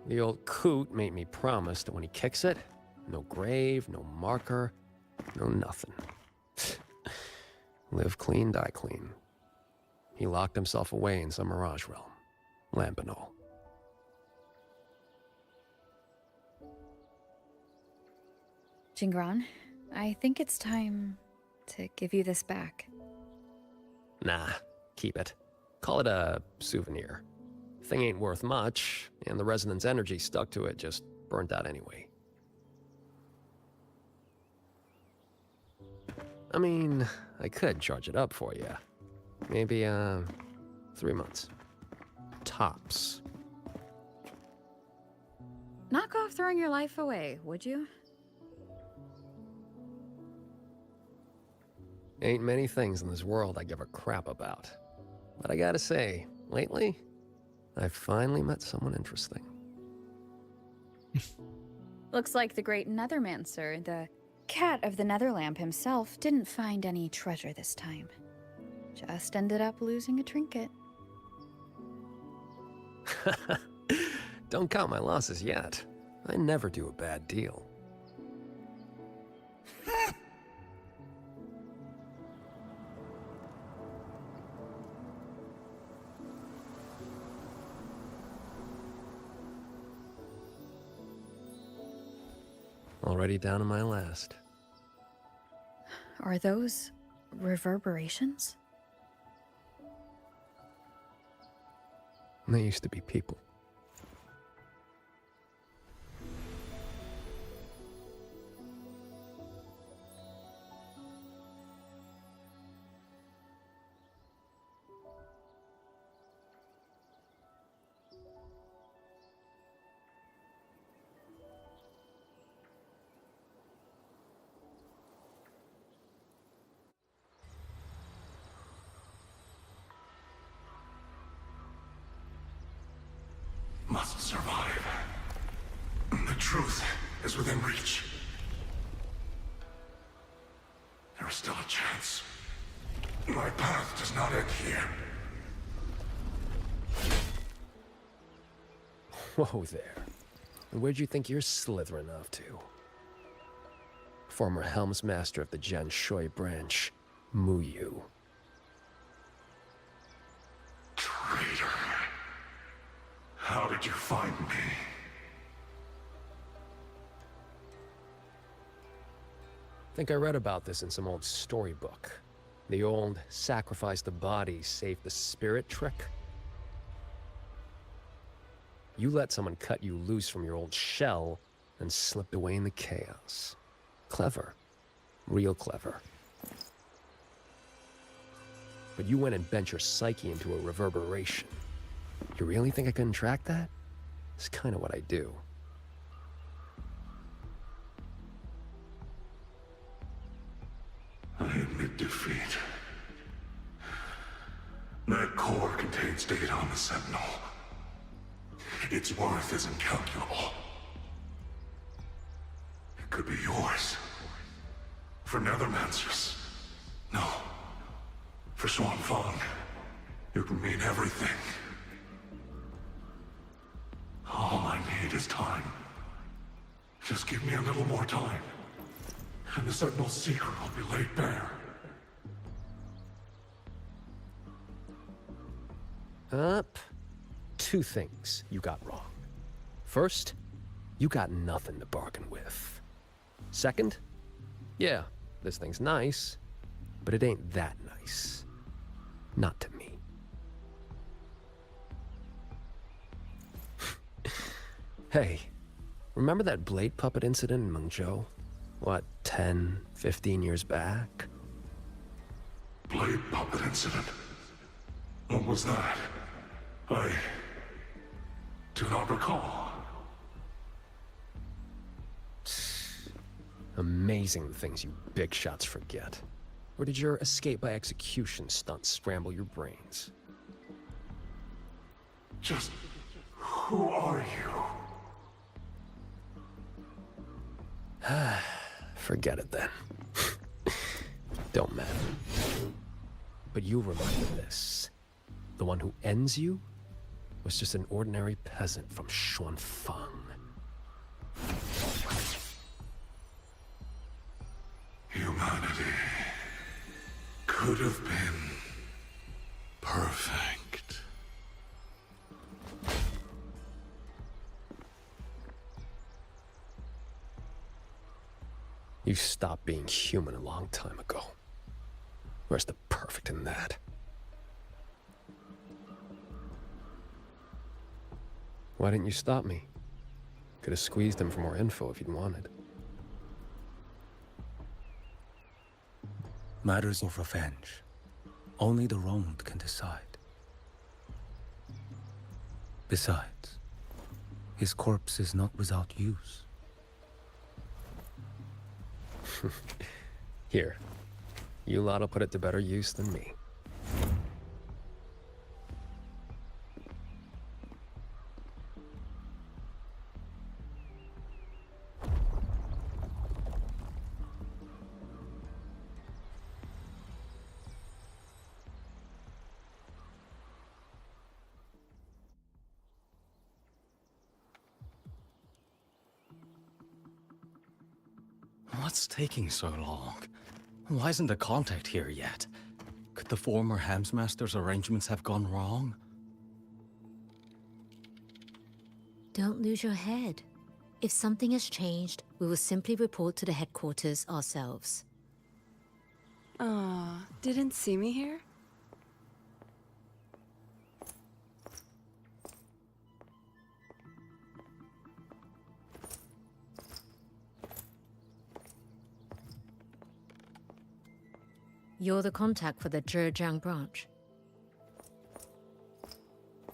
The old coot made me promise that when he kicks it, no grave, no marker, no nothing. Live clean, die clean. He locked himself away in some mirage realm. Lamp and all. Jingran, I think it's time to give you this back. Nah, keep it. Call it a souvenir. Thing ain't worth much, and the resonance energy stuck to it just burnt out anyway. I mean, I could charge it up for you. Maybe, 3 months. Tops. Knock off throwing your life away, would you? Ain't many things in this world I give a crap about. But I gotta say, lately, I've finally met someone interesting. Looks like the great Nethermancer, the cat of the Netherlamp himself didn't find any treasure this time. Just ended up losing a trinket. Don't count my losses yet. I never do a bad deal. Already down to my last. Are those reverberations? They used to be people. Must survive. The truth is within reach. There is still a chance. My path does not end here. Whoa there. And where'd you think you're slithering off to? Former Helms Master of the Janshui branch, Muyu. Traitor. How did you find me? Think I read about this in some old storybook. The old sacrifice the body, save the spirit trick. You let someone cut you loose from your old shell and slipped away in the chaos. Clever. Real clever. But you went and bent your psyche into a reverberation. You really think I couldn't track that? It's kind of what I do. I admit defeat. That core contains data on the Sentinel. Its worth is incalculable. It could be yours. For Nethermancers. No. For Xuanfang. It would mean everything. All I need is time. Just give me a little more time, and the Sentinel's secret will be laid bare. Two things you got wrong. First, you got nothing to bargain with. Second, yeah, this thing's nice, but it ain't that nice. Not to me. Hey, remember that blade puppet incident in Mengzhou? What, 10, 15 years back? Blade puppet incident? What was that? I do not recall. Amazing the things you big shots forget. Or did your escape by execution stunt scramble your brains? Just who are you? Forget it then. Don't matter. But you remember this. The one who ends you was just an ordinary peasant from Xuanfang. Humanity could have been perfect. You stopped being human a long time ago. Where's the perfect in that? Why didn't you stop me? Could have squeezed him for more info if you'd wanted. Matters of revenge. Only the wronged can decide. Besides, his corpse is not without use. Here. You lot'll put it to better use than me. What's taking so long? Why isn't the contact here yet? Could the former Hamsmaster's arrangements have gone wrong? Don't lose your head. If something has changed, we will simply report to the headquarters ourselves. Aw, didn't see me here? You're the contact for the Zhejiang branch.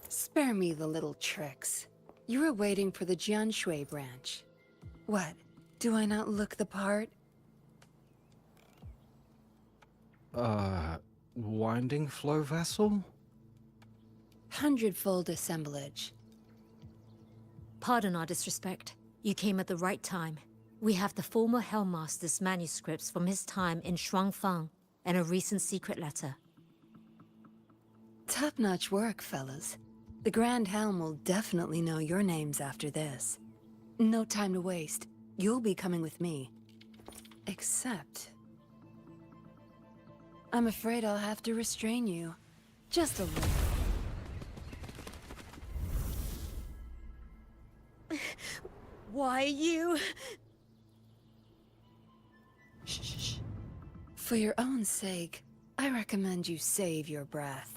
Spare me the little tricks. You were waiting for the Jianshui branch. What? Do I not look the part? Winding flow vessel? 100-fold assemblage. Pardon our disrespect. You came at the right time. We have the former Hellmaster's manuscripts from his time in Shuangfang and a recent secret letter. Top-notch work, fellas. The Grand Helm will definitely know your names after this. No time to waste. You'll be coming with me. Except... I'm afraid I'll have to restrain you. Just a little. Why you? Shh. For your own sake, I recommend you save your breath.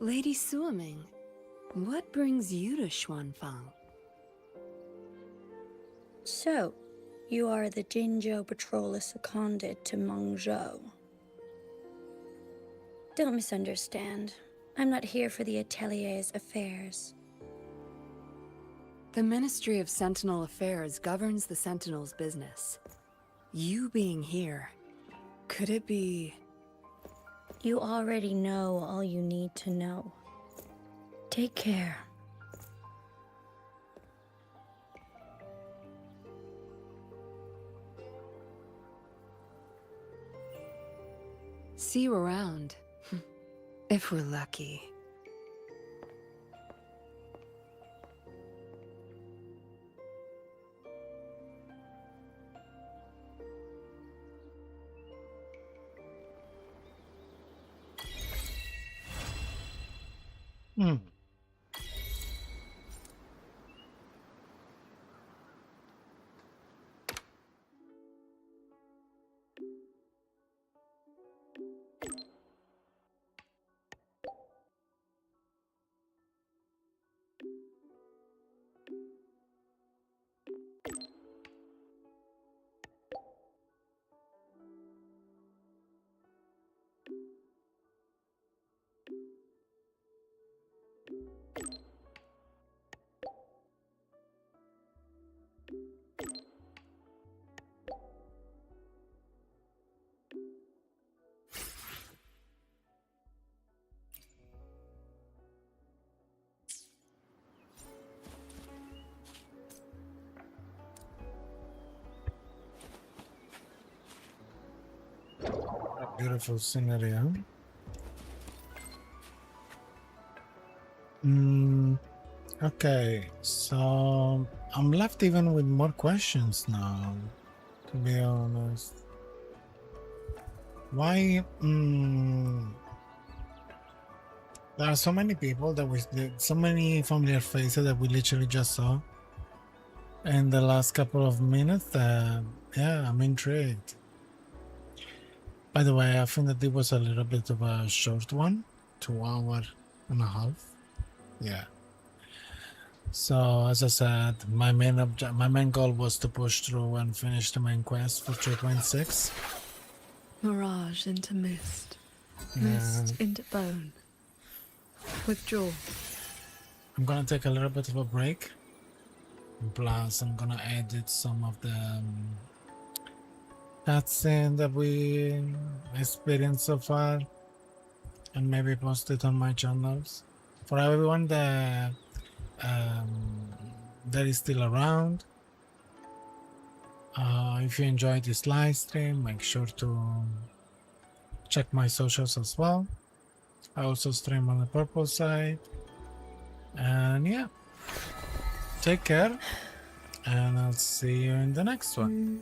Lady Suoming, what brings you to Xuanfang? So, you are the Jinzhou patroller seconded to Mengzhou. Don't misunderstand. I'm not here for the Atelier's affairs. The Ministry of Sentinel Affairs governs the Sentinel's business. You being here, could it be... You already know all you need to know. Take care. See you around. If we're lucky. Beautiful scenario. Okay, so I'm left even with more questions now, to be honest. Why? There are so many people that so many familiar faces that we literally just saw in the last couple of minutes that, yeah, I'm intrigued. By the way, I think that it was a little bit of a short one, 2.5 hours. Yeah. So as I said, my main goal was to push through and finish the main quest for 3.6. Mirage into mist, mist into bone. Withdraw. I'm gonna take a little bit of a break. Plus, I'm gonna edit some of the cutscene that we experienced so far. and maybe post it on my channels. For everyone that that is still around, if you enjoyed this live stream, make sure to check my socials as well. I also stream on the purple side. And yeah, take care, and I'll see you in the next one.